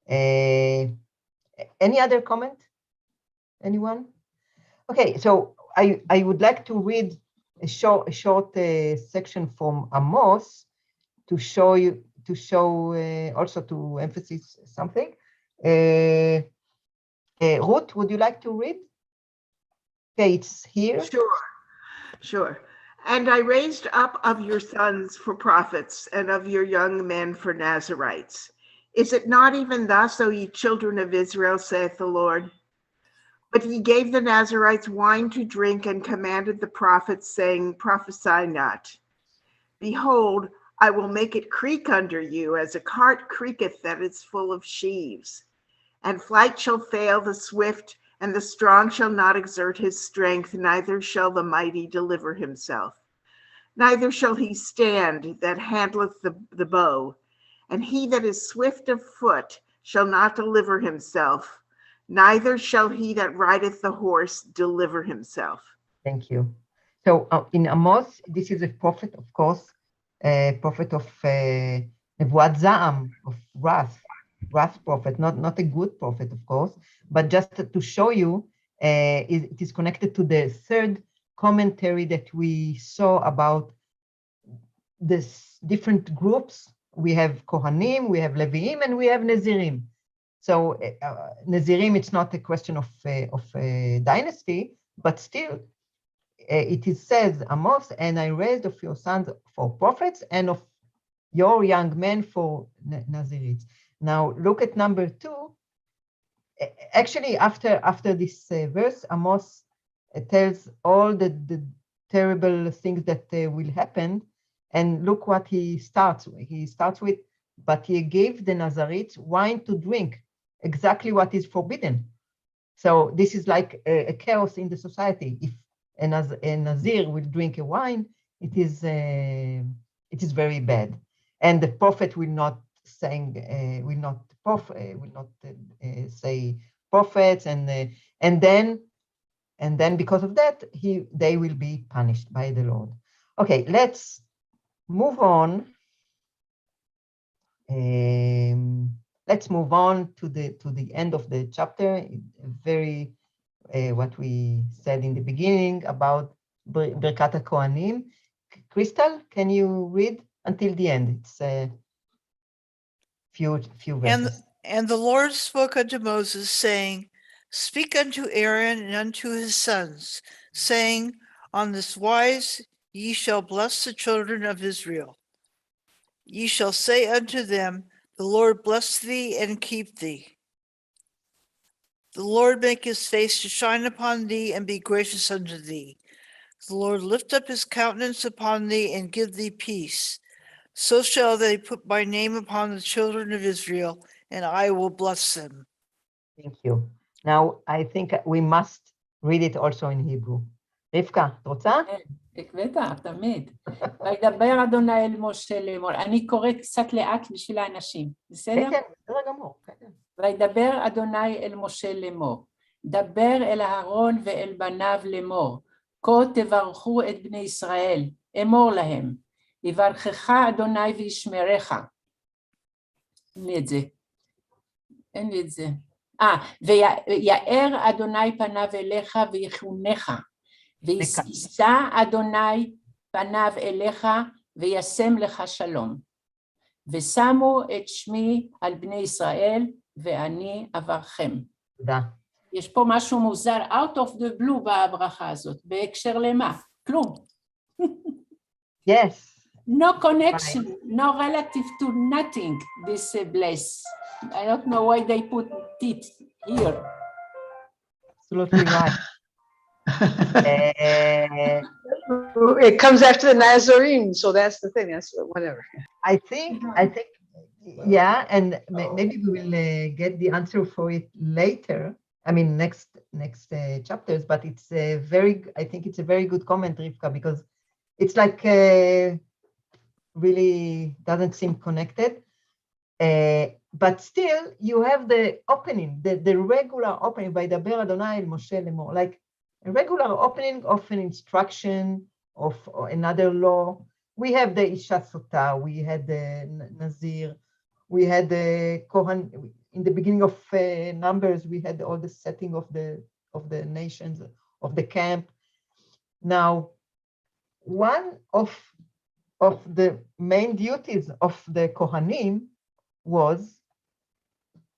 Any other comment? Anyone? Okay, so I would like to read a short section from Amos to show you, also to emphasize something. Ruth, would you like to read? Okay, it's here. Sure. And I raised up of your sons for prophets, and of your young men for Nazarites. Is it not even thus, O ye children of Israel, saith the Lord? But ye gave the Nazarites wine to drink, and commanded the prophets, saying, prophesy not. Behold, I will make it creak under you, as a cart creaketh that is full of sheaves. And flight shall fail the swift, and the strong shall not exert his strength, neither shall the mighty deliver himself. Neither shall he stand that handleth the bow, and he that is swift of foot shall not deliver himself, neither shall he that rideth the horse deliver himself. Thank you. So in Amos, this is a prophet, of course, a prophet of Nevuat Za'am, of wrath prophet, not a good prophet, of course, but just to show you, it is connected to the third commentary that we saw about this different groups. We have Kohanim, we have Leviim, and we have Nazirim. So Nazirim, it's not a question of dynasty, but still, it is says, Amos, and I raised of your sons for prophets, and of your young men for Nazirites. Now look at number 2. Actually, after this verse, Amos tells all the terrible things that will happen. And look what he starts with. He starts with, but he gave the Nazarites wine to drink, exactly what is forbidden. So this is like a chaos in the society. If a Nazir will drink a wine, it is very bad. And the prophet will not say prophets, and then because of that, they will be punished by the Lord. Okay, let's move on. Let's move on to the end of the chapter. Very what we said in the beginning about Birkat HaKohanim. Crystal, can you read until the end? It's a few verses. And the Lord spoke unto Moses, saying, Speak unto Aaron and unto his sons, saying, On this wise ye shall bless the children of Israel. Ye shall say unto them, The Lord bless thee and keep thee. The Lord make his face to shine upon thee and be gracious unto thee. The Lord lift up his countenance upon thee and give thee peace. So shall they put my name upon the children of Israel, and I will bless them. Thank you. Now, I think we must read it also in Hebrew. רבקה, את רוצה? בטח, תמיד. וידבר אדוני אל משה לאמור. אני קוראת קצת לאט בשביל האנשים, בסדר? כן, בסדר גמור. וידבר אדוני אל משה לאמור. דבר אל אהרון ואל בניו לאמור. כה תברכו את בני ישראל, אמור להם. יברכך אדוני וישמרך. אין לי את זה. ויאר אדוני פניו אליך ויחונך. וישא אדוני פניו אליך וישם לך שלום. ושמו את שמי על בני ישראל ואני אברכם. תודה. יש פה משהו מוזר, out of the blue בברכה הזאת, בהקשר למה? כלום. Yes. No connection, no relative to nothing, this bless. I don't know why they put it here. Absolutely right. It comes after the Nazarene, so that's the thing. That's whatever. I think, yeah, and maybe we will get the answer for it later. I mean, next chapters. But it's I think it's a very good comment, Rivka, because it's like really doesn't seem connected. But still, you have the opening, the regular opening by Daber Adonai el Moshe lemor, like a regular opening of an instruction of another law. We have the Isha Sota, we had the Nazir, we had the Kohan. In the beginning of Numbers, we had all the setting of the nations, of the camp. Now, one of the main duties of the Kohanim was,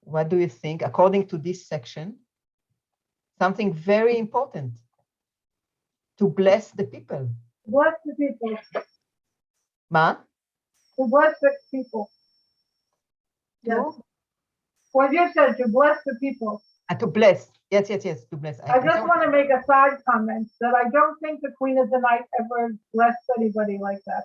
what do you think, according to this section, something very important, to bless the people. Bless the people. Ma? To bless the people. Yes. No? What you said, to bless the people. To bless. Yes, to bless. I just want to make a side comment that I don't think the Queen of the Night ever blessed anybody like that.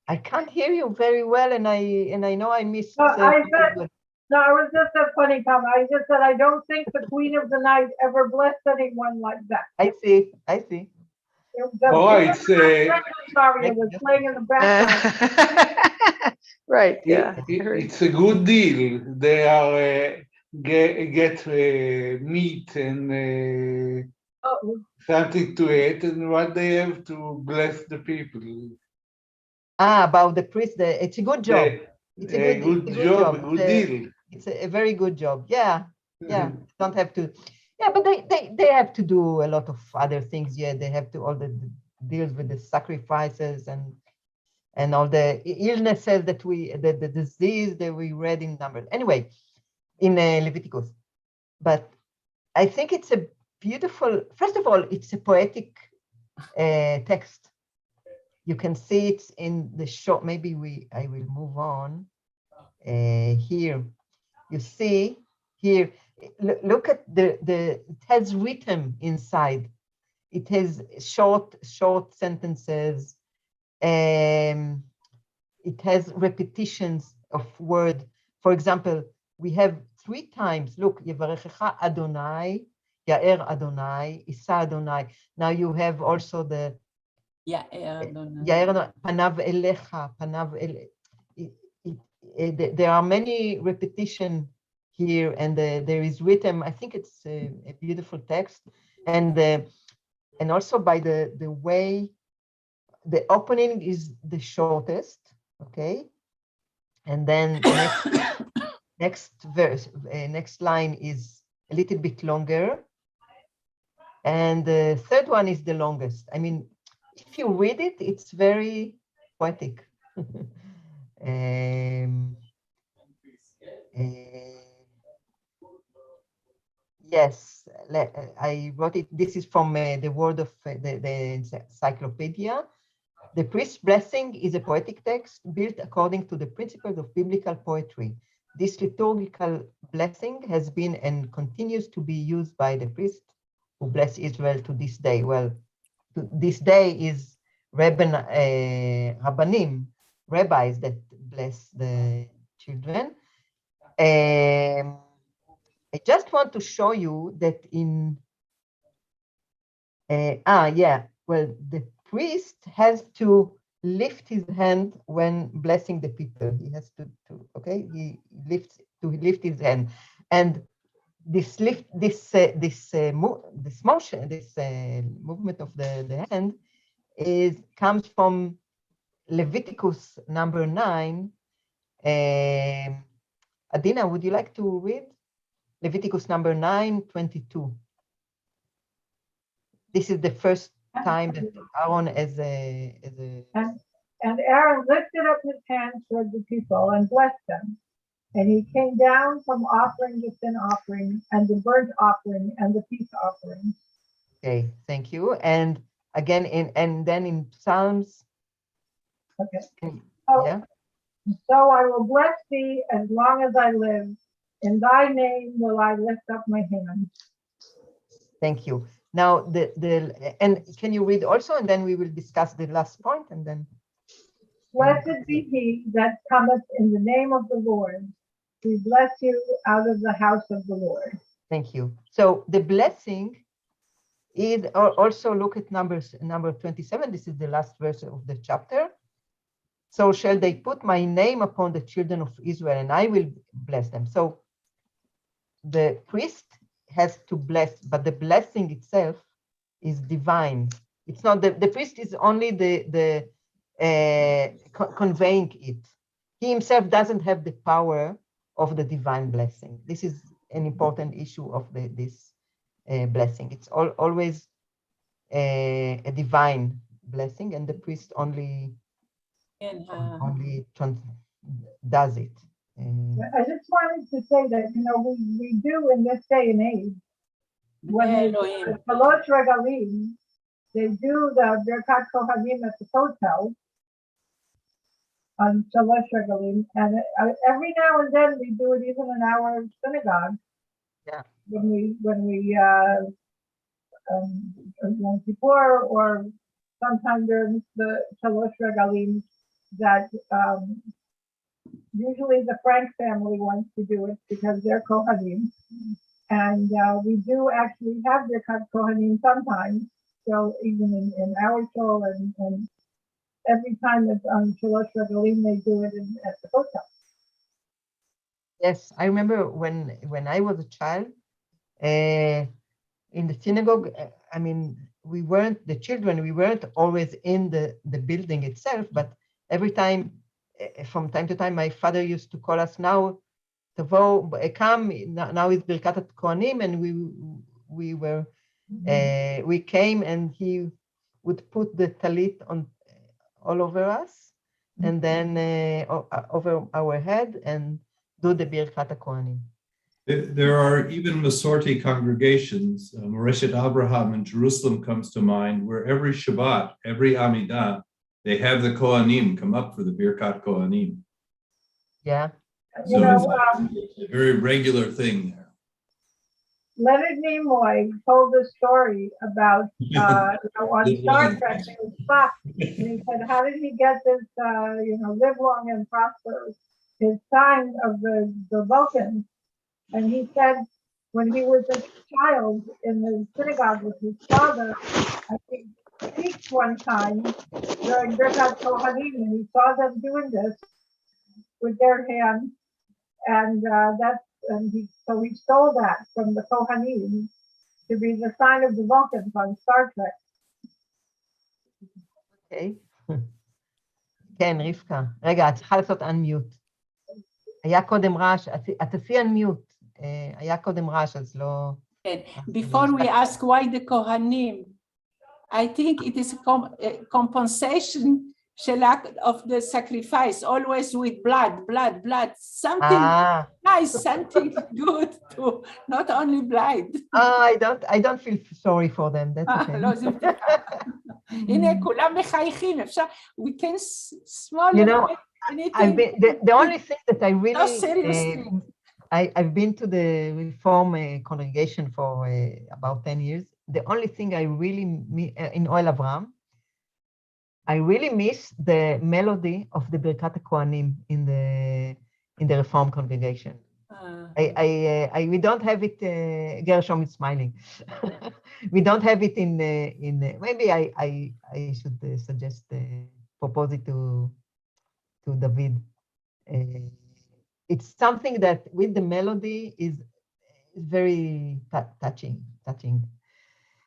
I can't hear you very well, and I know I missed. No, it was just a funny comment. I just said I don't think the Queen of the Night ever blessed anyone like that. I see. Maria was playing in the background. Right. Yeah. It's a good deal. They are get meat and something to eat, and what they have to bless the people. About the priest, it's a good job. It's a good job, a good deal. It's a very good job. Yeah. Don't have to. Yeah, but they have to do a lot of other things. Yeah, they have to all the deals with the sacrifices and all the illnesses that the disease that we read in Numbers. Anyway, in Leviticus. But I think it's a beautiful. First of all, it's a poetic text. You can see it in the short. Maybe I will move on. Here, you see here. Look at it has rhythm inside. It has short sentences. It has repetitions of word. For example, we have 3 times. Look, Yevarechecha Adonai, Yair Adonai, Isa Adonai. Now you have also the Yair Panav Elecha, Panav Ele. There are many repetition here, and there is rhythm. I think it's a beautiful text, and also by the way the opening is the shortest, okay, and then next verse, next line is a little bit longer, and the third one is the longest. I mean, if you read it, it's very poetic. Yes, I wrote it. This is from the word of the encyclopedia. The priest's blessing is a poetic text built according to the principles of biblical poetry. This liturgical blessing has been and continues to be used by the priest who bless Israel to this day. Well, this day is Rabbanim, rabbis that bless the children. I just want to show you that the priest has to lift his hand when blessing the people. He has to he lift his hand, and this movement of the hand comes from Leviticus number 9. Adina, would you like to read Leviticus number 9:22? This is the first time that Aaron and Aaron lifted up his hands toward the people and blessed them. And he came down from offering the sin offering and the burnt offering and the peace offering. Okay, thank you. And again, then in Psalms. Okay. Yeah. So I will bless thee as long as I live. In thy name will I lift up my hands. Thank you. Now and can you read also, and then we will discuss the last point, and then. Blessed be he that cometh in the name of the Lord. We bless you out of the house of the Lord. Thank you. So the blessing is also, look at number 27. This is the last verse of the chapter. So shall they put my name upon the children of Israel, and I will bless them. So the priest has to bless, but the blessing itself is divine. It's not the priest is only the conveying it. He himself doesn't have the power of the divine blessing. This is an important issue of this blessing. It's always a divine blessing, and the priest only does it. I just wanted to say that, we do in this day and age, when the Shalosh Regalim, they do the Birkat Kohanim at the hotel on Shalosh Regalim, and every now and then we do it even in our synagogue. Yeah. When we Yom Kippur, or sometime during the Shalosh Regalim, that usually the Frank family wants to do it because they're Kohanim. And we do actually have Birkat Kohanim sometimes. So even in our show, and every time it's on Shalosh Regalim, they do it at the hotel. Yes, I remember when I was a child, in the synagogue, I mean, we weren't always in the building itself, but every time, from time to time, my father used to call us, now, Tavo, come, now it's Birkat Kohanim, and we came, and he would put the talit all over us, and then over our head, and do the Birkat Kohanim. There are even Masorti congregations. Moreshet Abraham in Jerusalem comes to mind, where every Shabbat, every Amidah, they have the Kohanim come up for the Birkat Kohanim. Yeah. You So know, it's a very regular thing there. Leonard Nimoy told a story about, on Star Trek, it was Spock, and he said, how did he get this, live long and prosper, his sign of the Vulcans? And he said, when he was a child in the synagogue with his father, I think preached one time during Birkat Kohanim, and he saw them doing this with their hands, and so he stole that from the Kohanim to be the sign of the Vulcans on Star Trek. אוקיי. כן, רבקה. רגע, את צריכה לעשות unmute. היה קודם רעש, את תעשי unmute. היה קודם רעש, אז לא... Before we ask why the Kohanim, I think it is a compensation of the sacrifice, always with blood, something nice, something good to not only blood. I don't feel sorry for them, that's okay. הנה, כולם מחייכים, אפשר, we can small I've been, the only thing that I really, no, seriously. I've been to the Reform congregation for about 10 years. The only thing I really, in Oil Avram, I really miss the melody of the Birkat Kohanim in the Reform congregation. We don't have it, Gershom is smiling. We don't have it in maybe I should suggest, propose it to David. It's something that with the melody is very touching.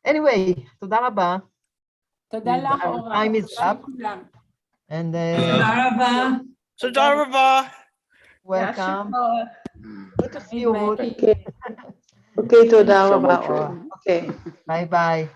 Anyway, תודה רבה. תודה לך, אורה. Time is up. And תודה רבה. Welcome. Good to see you, Ruth. Okay, תודה So רבה, much, אורה. Okay. Bye bye.